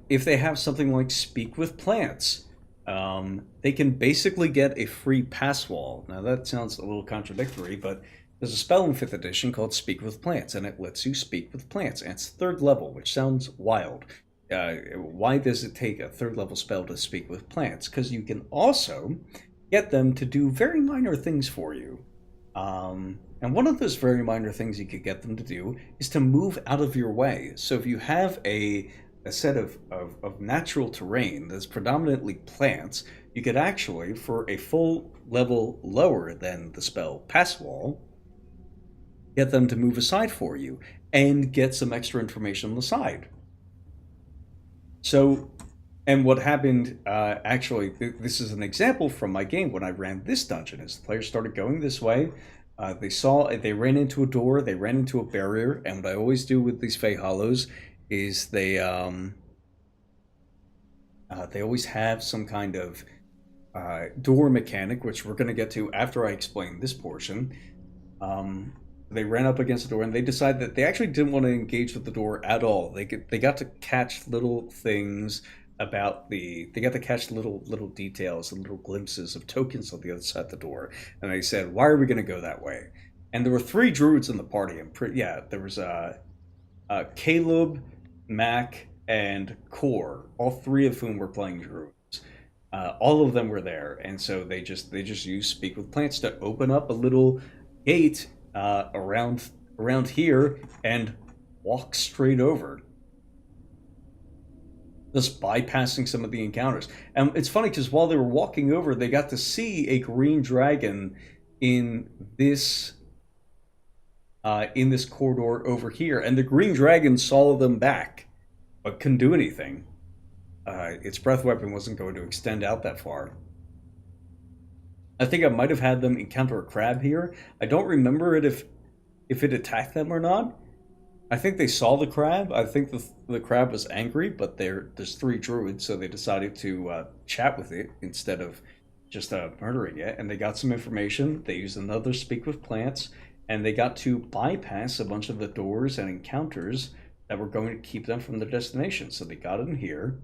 If they have something like Speak with Plants, they can basically get a free pass wall. Now that sounds a little contradictory, but there's a spell in 5th edition called Speak with Plants, and it lets you speak with plants. And it's 3rd level, which sounds wild. Why does it take a 3rd level spell to speak with plants? Because you can also get them to do very minor things for you. And one of those very minor things you could get them to do is to move out of your way. So if you have a set of natural terrain that's predominantly plants, you could actually, for a full level lower than the spell Pass Wall, get them to move aside for you and get some extra information on the side. So And what happened, actually, this is an example from my game when I ran this dungeon. As the players started going this way, they ran into a door, they ran into a barrier, and what I always do with these Fey Hollows is they always have some kind of door mechanic, which we're going to get to after I explain this portion. Um, they ran up against the door and they decided that they actually didn't want to engage with the door at all. They got to catch little things about they got to catch little details and little glimpses of tokens on the other side of the door. And they said, "Why are we going to go that way?" And there were three druids in the party. And yeah, there was Caleb, Mac, and Core, all three of whom were playing druids. All of them were there, and so they just used Speak with Plants to open up a little gate around here and walk straight over, just bypassing some of the encounters. And it's funny because while they were walking over, they got to see a green dragon in this corridor over here, and the green dragon saw them back, but couldn't do anything. Its breath weapon wasn't going to extend out that far. I think I might have had them encounter a crab here. I don't remember if it attacked them or not. I think they saw the crab. I think the crab was angry, but there's three druids, so they decided to chat with it instead of just murdering it. And they got some information. They used another Speak with Plants, and they got to bypass a bunch of the doors and encounters that were going to keep them from their destination. So they got in here.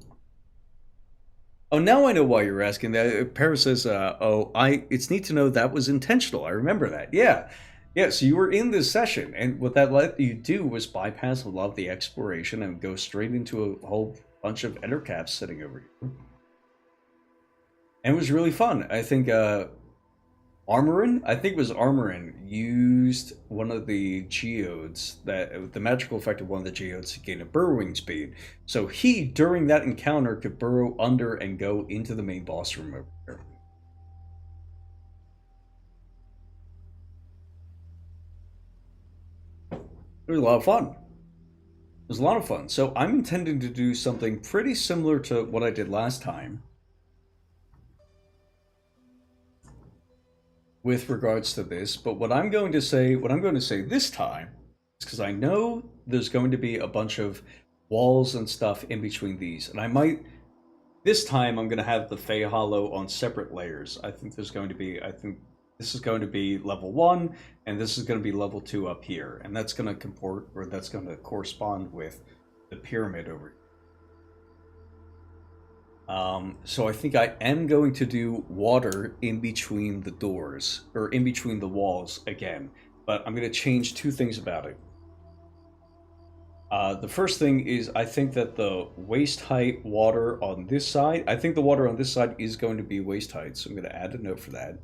Oh, now I know why you're asking that. Paris says, it's neat to know that was intentional. I remember that. Yeah. Yeah, so you were in this session, and what that let you do was bypass a lot of the exploration and go straight into a whole bunch of ender caps sitting over you. And it was really fun. I think Armorin used one of the geodes, the magical effect of one of the geodes to gain a burrowing speed. So he, during that encounter, could burrow under and go into the main boss room over there. It was a lot of fun. It was a lot of fun. So I'm intending to do something pretty similar to what I did last time with regards to this, but what I'm going to say this time is because I know there's going to be a bunch of walls and stuff in between these, and this time I'm going to have the Fey Hollow on separate layers. I think this is going to be level 1, and this is going to be level 2 up here, and that's going to correspond with the pyramid over here. So I think I am going to do water in between the doors, or in between the walls again, but I'm going to change two things about it. The first thing is I think that the waist height water on this side, I think the water on this side is going to be waist height, so I'm going to add a note for that.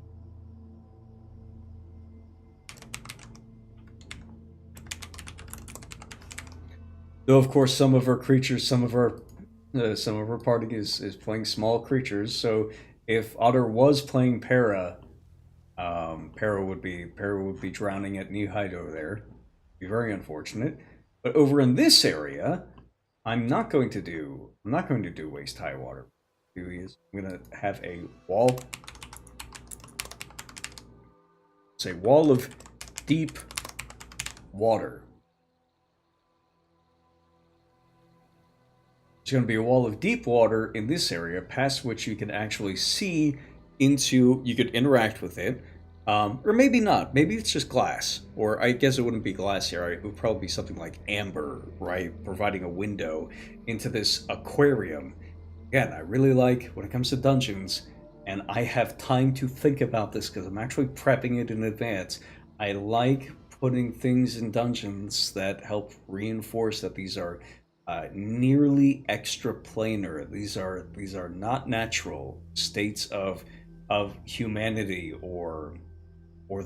Though, of course, some of our party is playing small creatures, so if Otter was playing Para, Para would be drowning at knee height over there. It'd be very unfortunate. But over in this area, I'm not going to do waist high water. I'm gonna have a wall. Say wall of deep water. It's going to be a wall of deep water in this area, past which you can actually see into. You could interact with it, or maybe not. Maybe it's just glass, or I guess it wouldn't be glass here. It would probably be something like amber, right? Providing a window into this aquarium. Again, I really like when it comes to dungeons, and I have time to think about this because I'm actually prepping it in advance. I like putting things in dungeons that help reinforce that these are nearly extraplanar. These are not natural states of humanity or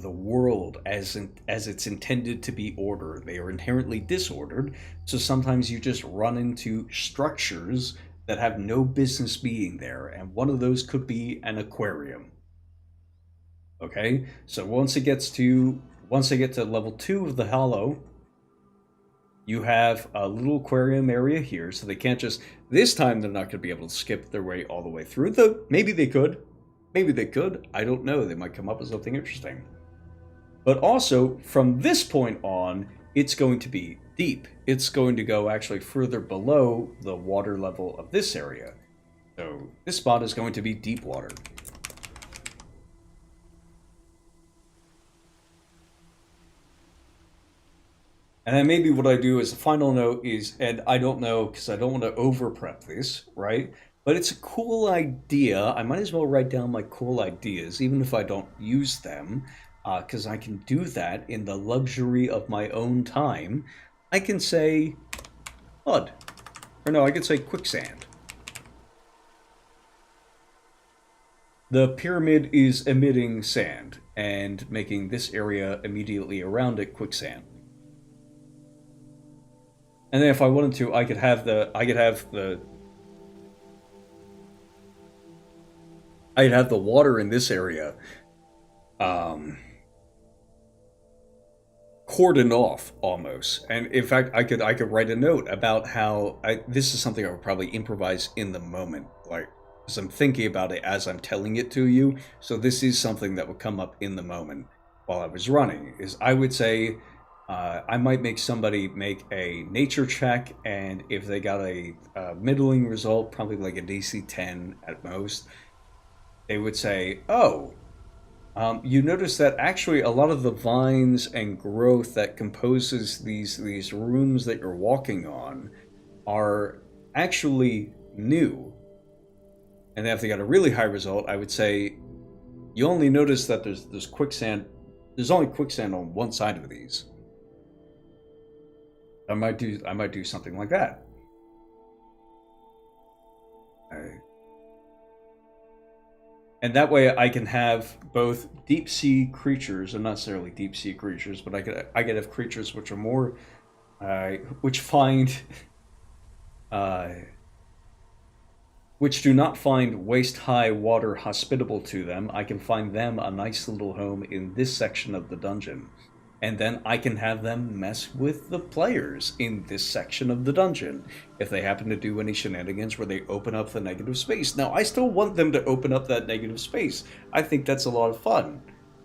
the world as it's intended to be ordered. They are inherently disordered. So sometimes you just run into structures that have no business being there, and one of those could be an aquarium. Okay, so once I get to level 2 of the Hollow, You have a little aquarium area here, so they can't just... This time, they're not going to be able to skip their way all the way through, though maybe they could. Maybe they could. I don't know. They might come up with something interesting. But also, from this point on, it's going to be deep. It's going to go actually further below the water level of this area. So this spot is going to be deep water. And then maybe what I do as a final note is, and I don't know because I don't want to over prep this, right? But it's a cool idea. I might as well write down my cool ideas, even if I don't use them, because I can do that in the luxury of my own time. I can say mud. Or no, I could say quicksand. The pyramid is emitting sand and making this area immediately around it quicksand. And then if I wanted to, I could have the water in this area cordoned off almost. And in fact, I could write a note about how this is something I would probably improvise in the moment, like because I'm thinking about it as I'm telling it to you. So this is something that would come up in the moment while I was running. Is I would say I might make somebody make a nature check, and if they got a middling result, probably like a DC 10 at most, they would say, "Oh, you notice that actually a lot of the vines and growth that composes these rooms that you're walking on are actually new." And if they got a really high result, I would say, "You only notice that there's quicksand. There's only quicksand on one side of these." I might do something like that. And that way I can have both deep sea creatures, and not necessarily deep sea creatures, but I could have creatures which are more which find which do not find waist-high water hospitable to them. I can find them a nice little home in this section of the dungeon. And then I can have them mess with the players in this section of the dungeon if they happen to do any shenanigans where they open up the negative space. Now, I still want them to open up that negative space. I think that's a lot of fun.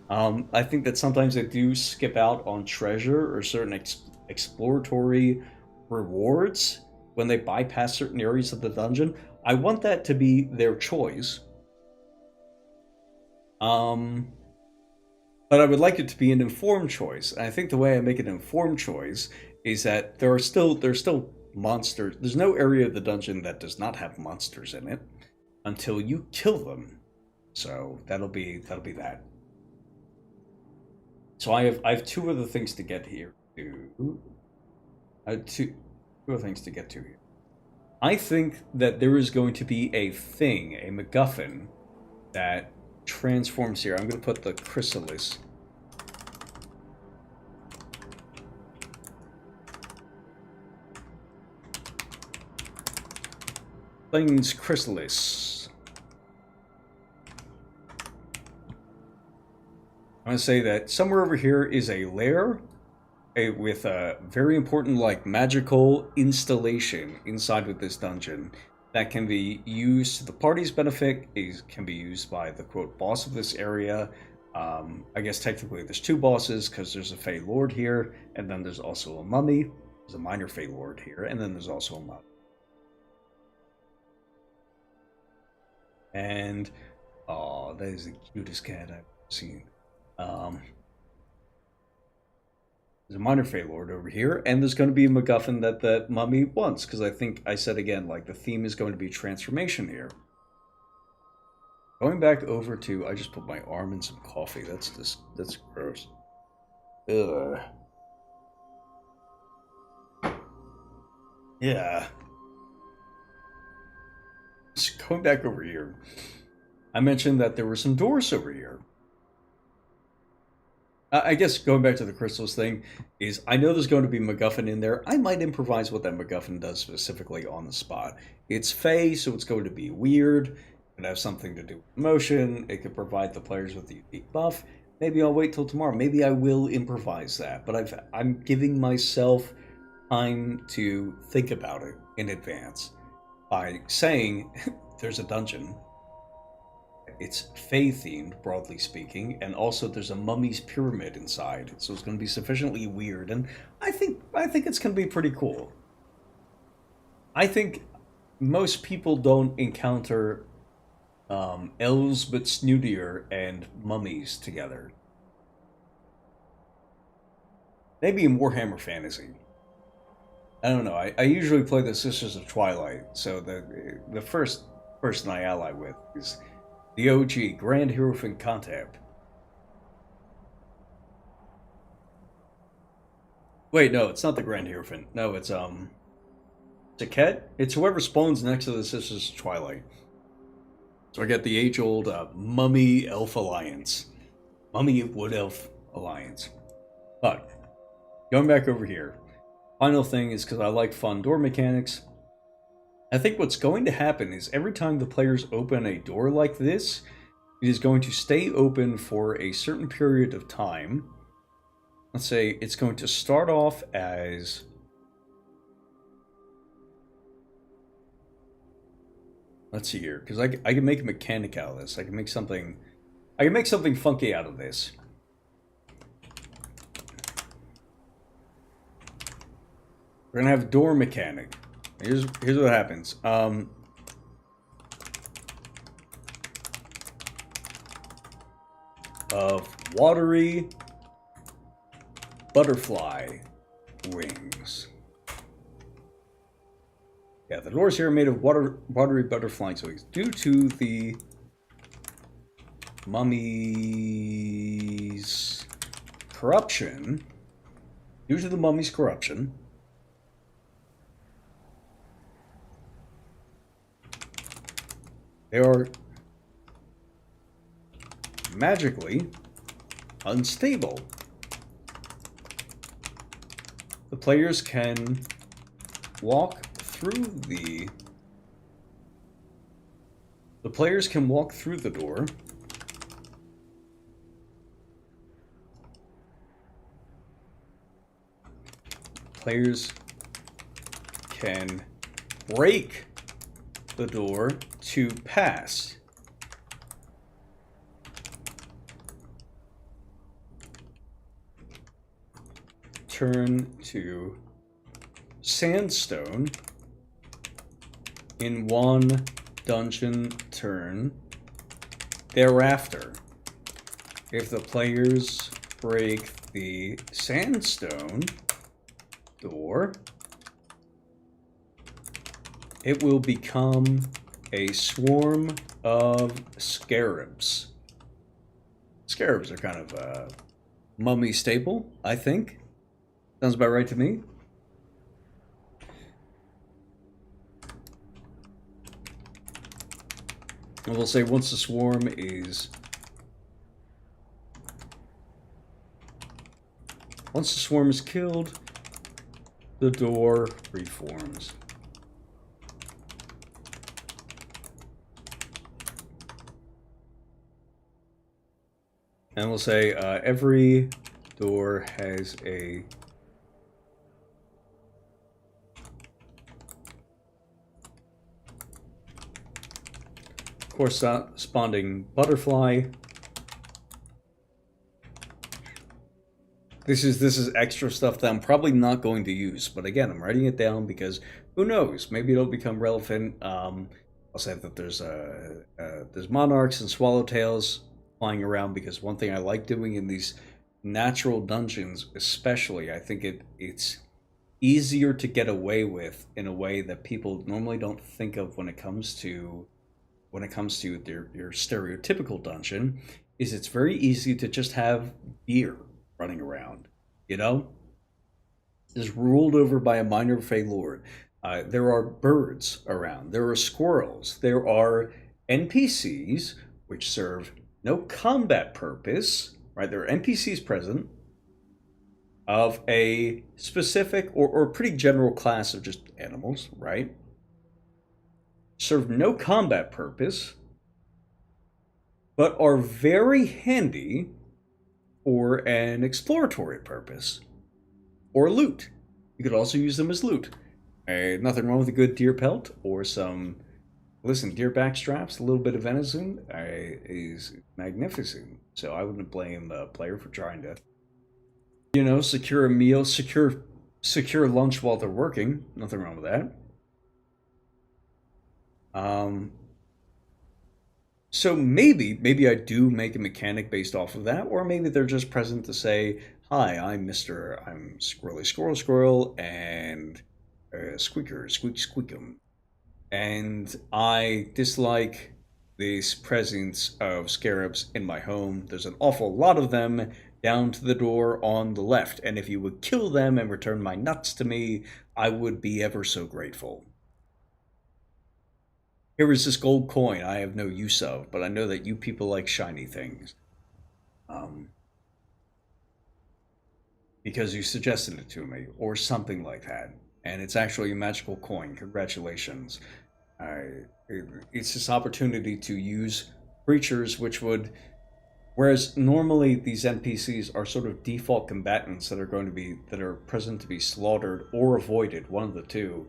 I think that sometimes they do skip out on treasure or certain exploratory rewards when they bypass certain areas of the dungeon. I want that to be their choice. But I would like it to be an informed choice. And I think the way I make an informed choice is that there's still monsters. There's no area of the dungeon that does not have monsters in it until you kill them. So that'll be that. So I have two other things to get here. Two other things to get to here. I think that there is going to be a thing, a MacGuffin, that transforms here. I'm going to put the chrysalis. Things chrysalis. I'm going to say that somewhere over here is a lair with a very important like magical installation inside with this dungeon that can be used to the party's benefit. It can be used by the quote boss of this area. I guess technically there's two bosses because there's a Fey Lord here, and then there's also a mummy. There's a minor Fey Lord here, and then there's also a mummy. And oh, that is the cutest cat I've seen. There's a minor Fey Lord over here, and there's going to be a MacGuffin that the mummy wants, because I think I said again, like, the theme is going to be transformation here. Going back over to, I just put my arm in some coffee. That's gross. Ugh. Yeah. Just going back over here. I mentioned that there were some doors over here. I guess going back to the crystals thing is I know there's going to be MacGuffin in there. I might improvise what that MacGuffin does specifically on the spot. It's Fey, so it's going to be weird. It could have something to do with motion. It could provide the players with the unique buff. Maybe I'll wait till tomorrow. Maybe I will improvise that. But I'm giving myself time to think about it in advance by saying there's a dungeon. It's Fae themed, broadly speaking, and also there's a mummy's pyramid inside, so it's going to be sufficiently weird, and I think it's going to be pretty cool. I think most people don't encounter elves but snootier and mummies together. Maybe in Warhammer Fantasy. I don't know. I usually play the Sisters of Twilight, so the first person I ally with is the OG Grand Hierophant Contep. Wait, no, it's not the Grand Hierophant. No, it's Jaquette. It's whoever spawns next to the Sisters of Twilight. So I get the age-old Mummy Elf Alliance, Mummy Wood Elf Alliance. But going back over here, final thing is because I like fun door mechanics. I think what's going to happen is every time the players open a door like this, it is going to stay open for a certain period of time. Let's say it's going to start off as... Let's see here, because I can make a mechanic out of this. I can make something funky out of this. We're gonna have a door mechanic. Here's what happens. Of watery butterfly wings. Yeah, the doors here are made of watery butterfly wings due to the mummy's corruption. Due to the mummy's corruption, they are magically unstable. The players can walk through the players can walk through the door players can break the door to pass. Turn to sandstone in one dungeon turn thereafter. If the players break the sandstone door, it will become a swarm of scarabs. Scarabs are kind of a mummy staple, I think. Sounds about right to me. And we'll say once the swarm is killed, the door reforms. And we'll say every door has a corresponding butterfly. This is extra stuff that I'm probably not going to use, but again, I'm writing it down because who knows? Maybe it'll become relevant. I'll say that there's monarchs and swallowtails flying around, because one thing I like doing in these natural dungeons, especially, I think it's easier to get away with in a way that people normally don't think of when it comes to your stereotypical dungeon, is it's very easy to just have deer running around, you know? Is ruled over by a minor Fey Lord. There are birds around. There are squirrels. There are NPCs, which serve no combat purpose, right? There are NPCs present of a specific or pretty general class of just animals, right? Serve no combat purpose, but are very handy for an exploratory purpose or loot. You could also use them as loot. Nothing wrong with a good deer pelt or some. Listen, deer back straps, a little bit of venison is magnificent. So I wouldn't blame a player for trying to, secure a meal, secure lunch while they're working. Nothing wrong with that. Um, so maybe I do make a mechanic based off of that, or maybe they're just present to say, "Hi, I'm Squirrely Squirrel, and Squeaker Squeakum, and I dislike this presence of scarabs in my home. There's an awful lot of them down to the door on the left, and if you would kill them and return my nuts to me, I would be ever so grateful. Here is this gold coin I have no use of, but I know that you people like shiny things. Um, because you suggested it to me, or something like that. And it's actually a magical coin. Congratulations. It's this opportunity to use creatures which would. Whereas normally these NPCs are sort of default combatants that are present to be slaughtered or avoided, one of the two,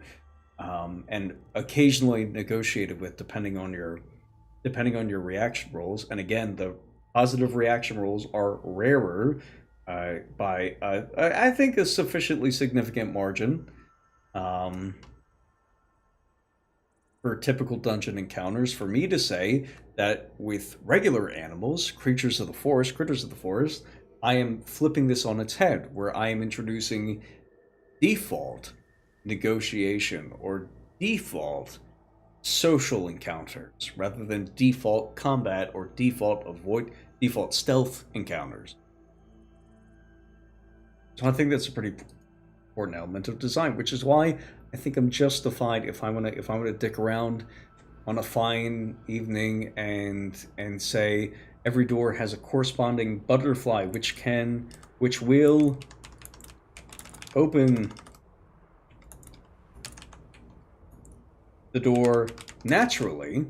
and occasionally negotiated with depending on your reaction rolls. And again, the positive reaction rolls are rarer by I think a sufficiently significant margin um, for typical dungeon encounters for me to say that with regular animals, critters of the forest, I am flipping this on its head, where I am introducing default negotiation or default social encounters rather than default combat or default stealth encounters. So I think that's a pretty important element of design, which is why I think I'm justified if I want to dick around on a fine evening and say every door has a corresponding butterfly which will open the door naturally.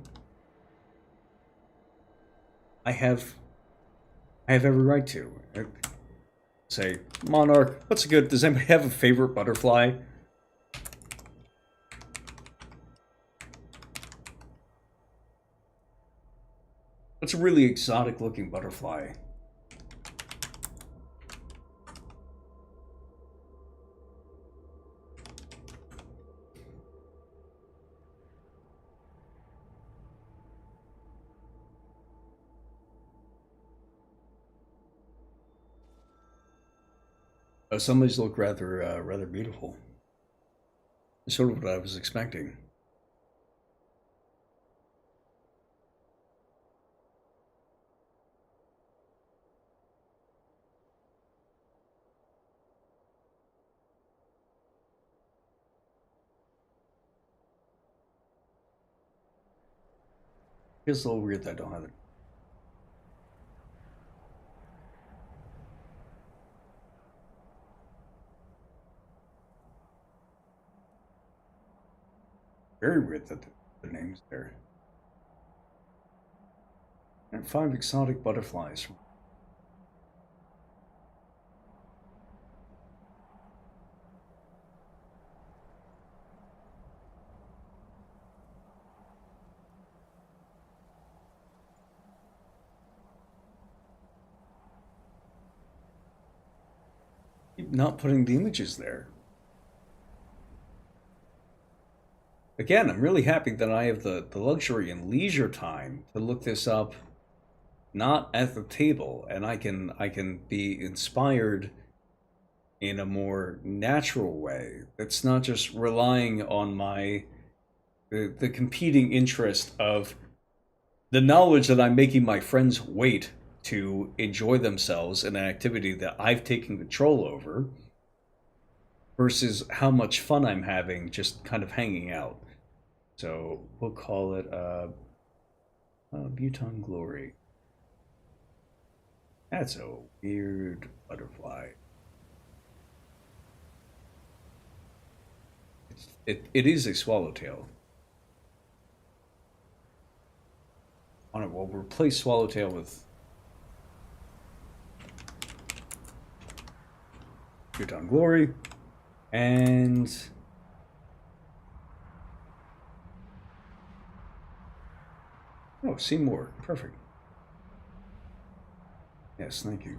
I have every right to say, Monarch, what's good? Does anybody have a favorite butterfly? What's a really exotic looking butterfly? Some of these look rather beautiful. It's sort of what I was expecting. It's a little weird that I don't have it. Very weird that the name's there. And 5 exotic butterflies. Keep not putting the images there. Again, I'm really happy that I have the luxury and leisure time to look this up, not at the table, and I can be inspired in a more natural way. That's not just relying on the competing interest of the knowledge that I'm making my friends wait to enjoy themselves in an activity that I've taken control over versus how much fun I'm having just kind of hanging out. So we'll call it Bhutan Glory. That's a weird butterfly. It is a swallowtail. On it, we'll replace swallowtail with Bhutan Glory. And oh, see more. Perfect. Yes, thank you.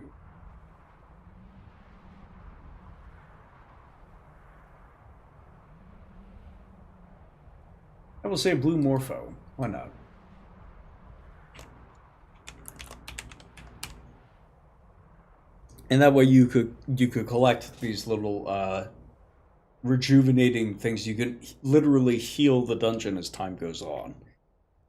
I will say blue morpho. Why not? And that way you could collect these little rejuvenating things. You can literally heal the dungeon as time goes on.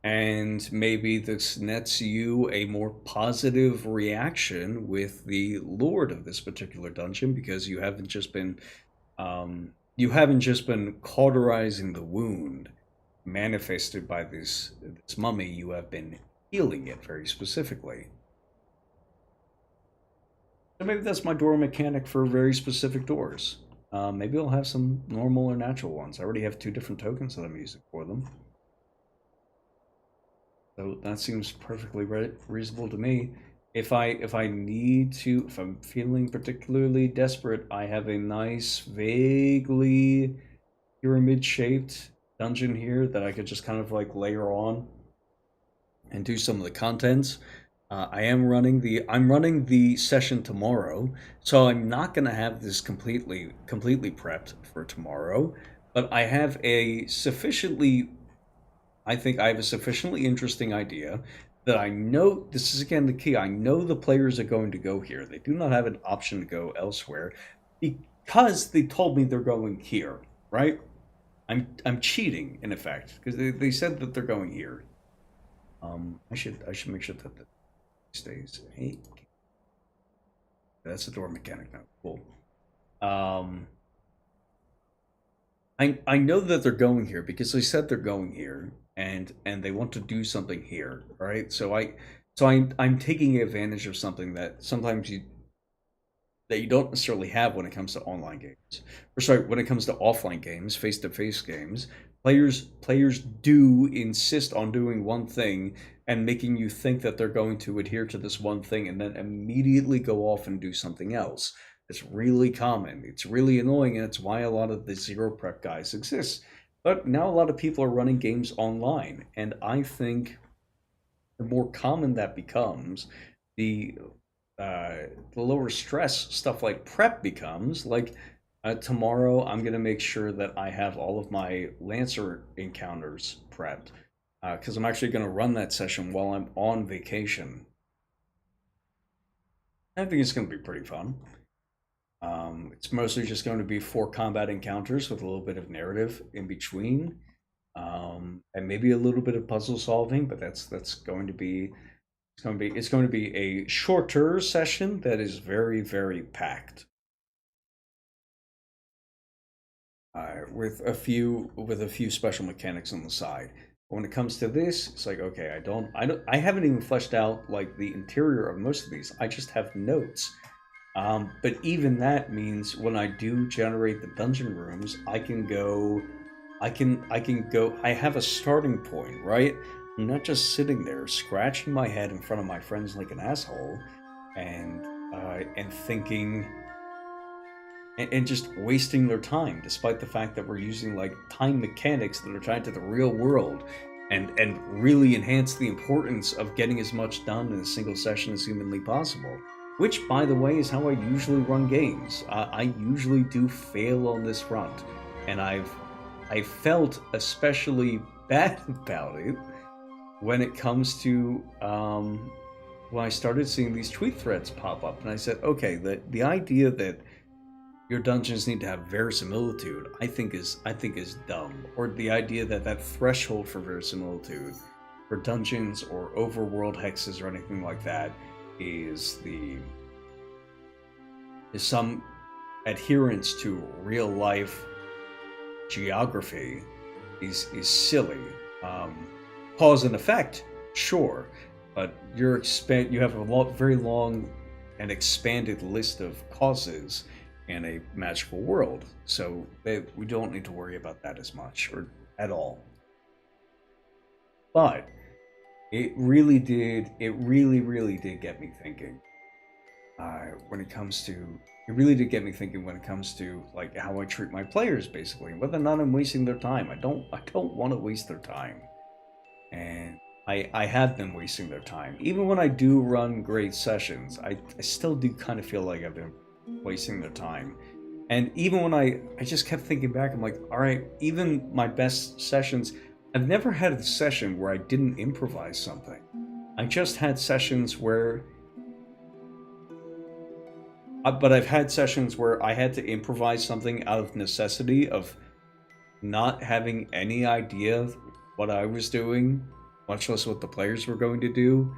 And maybe this nets you a more positive reaction with the lord of this particular dungeon because you haven't just been cauterizing the wound manifested by this mummy. You have been healing it very specifically. So maybe that's my door mechanic for very specific doors. Maybe I'll have some normal or natural ones. I already have two different tokens that I'm using for them. So that seems perfectly reasonable to me. If I need to, if I'm feeling particularly desperate, I have a nice, vaguely pyramid-shaped dungeon here that I could just kind of like layer on and do some of the contents. I'm running the session tomorrow, so I'm not gonna have this completely prepped for tomorrow. But I think I have a sufficiently interesting idea that I know this is again the key. I know the players are going to go here. They do not have an option to go elsewhere because they told me they're going here, right? I'm cheating in effect because they said that they're going here. I should make sure that stays. Hey, that's the door mechanic now. Cool. Um, I know that they're going here because they said they're going here, and they want to do something here. Right. So I'm taking advantage of something that sometimes you don't necessarily have when it comes to online games. Or sorry, when it comes to offline games, face-to-face games, players do insist on doing one thing and making you think that they're going to adhere to this one thing and then immediately go off and do something else. It's really common. It's really annoying, and it's why a lot of the zero prep guys exist. But now a lot of people are running games online, and I think the more common that becomes, the the lower stress stuff like prep becomes. Like tomorrow, I'm gonna make sure that I have all of my Lancer encounters prepped because I'm actually gonna run that session while I'm on vacation. I think it's gonna be pretty fun. It's mostly just going to be 4 combat encounters with a little bit of narrative in between, and maybe a little bit of puzzle solving. But that's going to be it's going to be a shorter session that is very packed. With a few special mechanics on the side. But when it comes to this, it's like okay, I haven't even fleshed out like the interior of most of these. I just have notes. But even that means when I do generate the dungeon rooms, I have a starting point, right? I'm not just sitting there scratching my head in front of my friends like an asshole, and thinking and just wasting their time, despite the fact that we're using like time mechanics that are tied to the real world, and really enhance the importance of getting as much done in a single session as humanly possible. Which, by the way, is how I usually run games. I usually do fail on this front, and I felt especially bad about it when it comes to when I started seeing these tweet threads pop up, and I said, okay, the idea that your dungeons need to have verisimilitude, I think is dumb. Or the idea that that threshold for verisimilitude for dungeons or overworld hexes or anything like that is some adherence to real life geography is silly. Um, Cause and effect, sure, but you have a very long and expanded list of causes in a magical world, so we don't need to worry about that as much or at all. But it really did get me thinking when it comes to it really did get me thinking when it comes to like how I treat my players, basically, whether or not I'm wasting their time. I don't want to waste their time, and I have been wasting their time. Even when I do run great sessions, I still do kind of feel like I've been wasting their time. And even when I just kept thinking back, I'm like, all right, even my best sessions, I've never had a session where I didn't improvise something. I just had sessions where, but I've had sessions where I had to improvise something out of necessity of not having any idea what I was doing, much less what the players were going to do,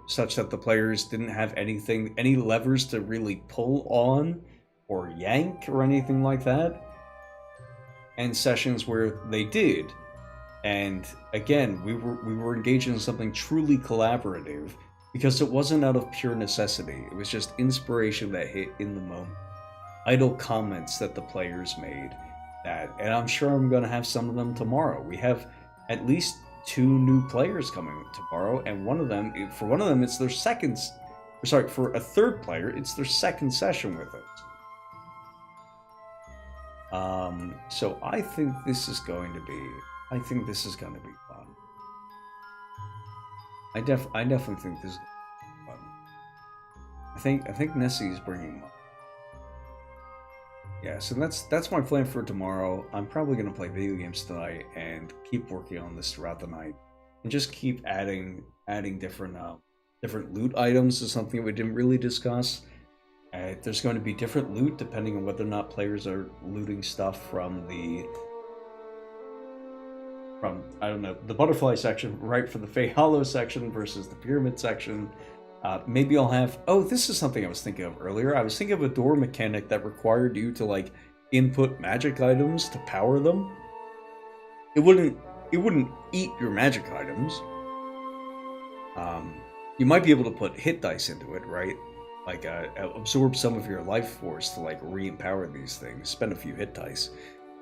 such that the players didn't have any levers to really pull on or yank or anything like that, and sessions where they did. And again, we were engaged in something truly collaborative because it wasn't out of pure necessity. It was just inspiration that hit in the moment. Idle comments that the players made that, and I'm sure I'm going to have some of them tomorrow. We have at least 2 new players coming tomorrow, and for one of them, it's their second. Sorry, for a third player, it's their second session with us. So I think this is going to be. I think this is going to be fun. I definitely think this is fun. I think Nessie is bringing money. Yeah, so that's my plan for tomorrow. I'm probably gonna play video games tonight and keep working on this throughout the night, and just keep adding different loot items to something we didn't really discuss. There's going to be different loot depending on whether or not players are looting stuff from I don't know, the butterfly section, right, for the Fey Hollow section versus the pyramid section. Maybe I'll have. Oh, this is something I was thinking of earlier. I was thinking of a door mechanic that required you to like input magic items to power them. It wouldn't eat your magic items. You might be able to put hit dice into it, right? Like absorb some of your life force to like re-empower these things. Spend a few hit dice.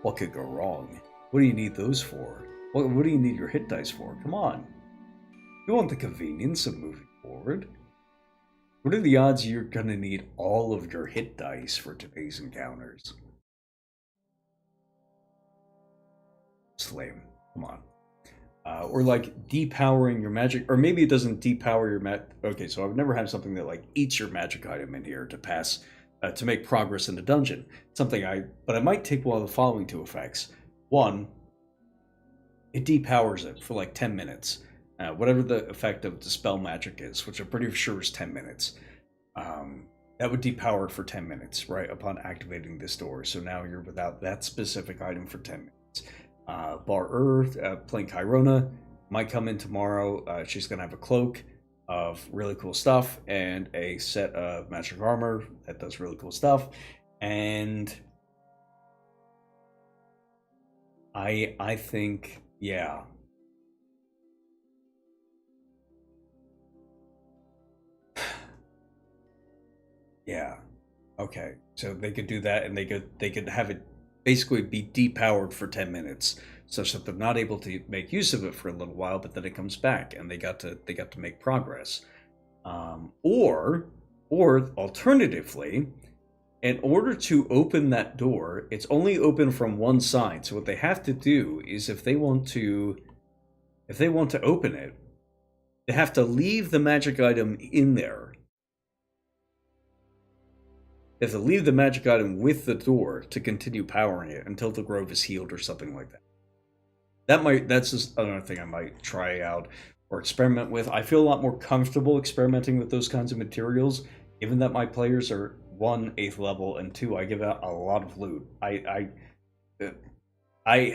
What could go wrong? What do you need those for? What do you need your hit dice for? Come on. You want the convenience of moving forward. What are the odds you're gonna need all of your hit dice for today's encounters? Slim. Come on. Or like depowering your magic, or maybe it doesn't depower your Okay, so I would never have something that like eats your magic item in here to pass, to make progress in the dungeon. But I might take one of the following 2 effects. One, it depowers it for like 10 minutes. Whatever the effect of Dispel Magic is, which I'm pretty sure is 10 minutes. That would depower it for 10 minutes, right, upon activating this door. So now you're without that specific item for 10 minutes. Bar Earth, playing Kyrona, might come in tomorrow. She's going to have a cloak of really cool stuff and a set of magic armor that does really cool stuff. And I think, yeah. Yeah. Okay. So they could do that, and they could have it basically be depowered for 10 minutes, such that they're not able to make use of it for a little while, but then it comes back, and they got to make progress. Or alternatively, in order to open that door, it's only open from one side. So what they have to do is, if they want to open it, they have to leave the magic item in there. They have to leave the magic item with the door to continue powering it until the grove is healed or something like that. That's just another thing I might try out or experiment with. I feel a lot more comfortable experimenting with those kinds of materials, given that my players are 1, 8th level, and 2, I give out a lot of loot. I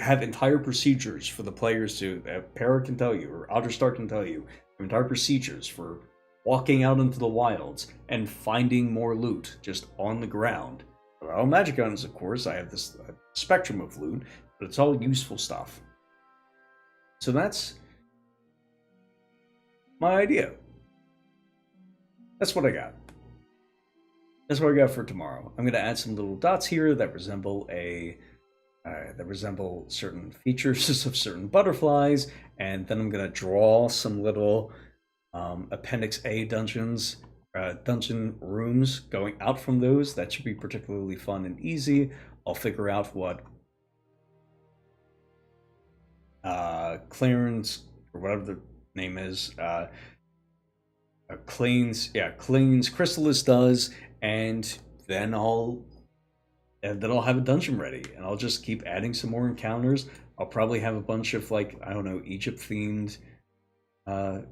have entire procedures for the players to, Para can tell you, or Alderstar can tell you, entire procedures for walking out into the wilds and finding more loot just on the ground. Without magic items, of course, I have this spectrum of loot, but it's all useful stuff. So that's my idea. That's what I got. That's what I got for tomorrow. I'm going to add some little dots here that resemble certain features of certain butterflies, and then I'm going to draw some little Appendix A dungeons dungeon rooms going out from those. That should be particularly fun and easy. I'll figure out what clearance or whatever the name is, cleans Chrysalis does, and then I'll have a dungeon ready, and I'll just keep adding some more encounters. I'll probably have a bunch of, like, I don't know, Egypt themed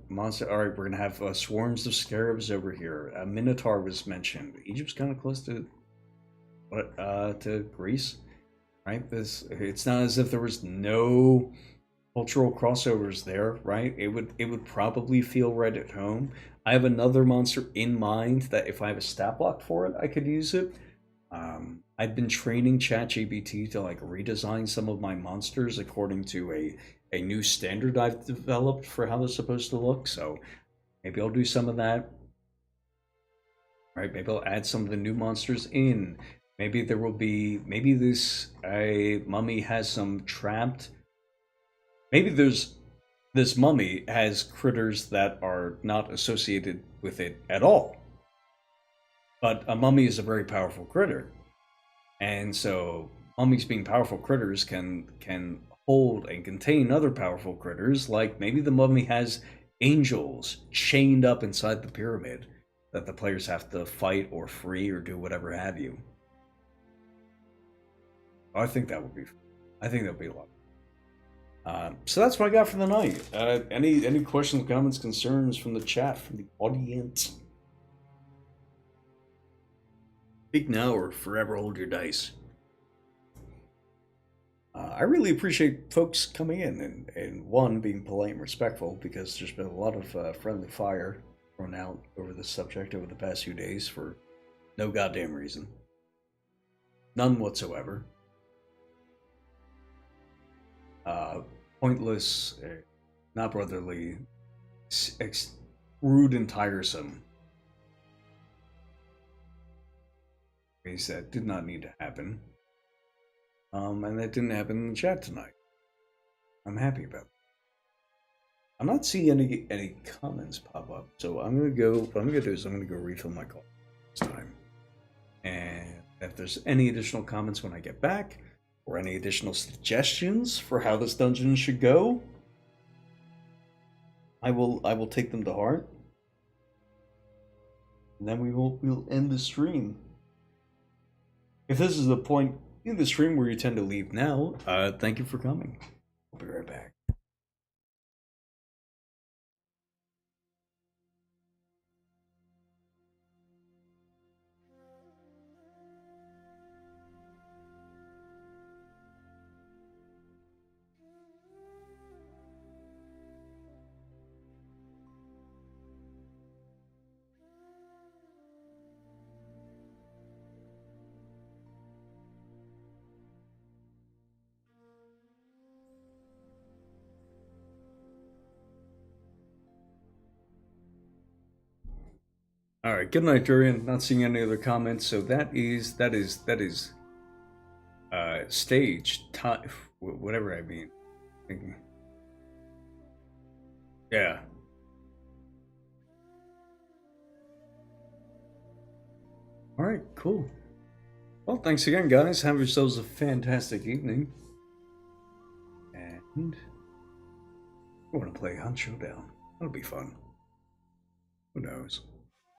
monster. All right, we're gonna have swarms of scarabs over here. A minotaur was mentioned. Egypt's kind of close to Greece, right? It's not as if there was no cultural crossovers there, right? It would probably feel right at home. I have another monster in mind that if I have a stat block for it, I could use it. I've been training ChatGPT to like redesign some of my monsters according to a new standard I've developed for how they're supposed to look. So maybe I'll do some of that. Right? Maybe I'll add some of the new monsters in. Maybe there will be this mummy has some trapped. Maybe this mummy has critters that are not associated with it at all. But a mummy is a very powerful critter. And so mummies being powerful critters can hold and contain other powerful critters, like maybe the mummy has angels chained up inside the pyramid that the players have to fight or free or do whatever have you. I think that would be a lot. So that's what I got for the night. Any questions, comments, concerns from the chat, from the audience? Speak now or forever hold your dice. I really appreciate folks coming in and one, being polite and respectful, because there's been a lot of friendly fire thrown out over this subject over the past few days for no goddamn reason. None whatsoever. Pointless, not brotherly, rude and tiresome. Things that did not need to happen. And that didn't happen in the chat tonight. I'm happy about it. I'm not seeing any comments pop up, so I'm gonna go. What I'm gonna do is I'm gonna go refill my coffee this time. And if there's any additional comments when I get back, or any additional suggestions for how this dungeon should go, I will take them to heart. And then we'll end the stream. If this is the point in the stream where you tend to leave now, thank you for coming. I'll be right back. All right, good night, Durian. Not seeing any other comments, so that is stage time, whatever I mean. Yeah. All right, cool. Well, thanks again, guys. Have yourselves a fantastic evening. And we're gonna play Hunt Showdown. That'll be fun. Who knows?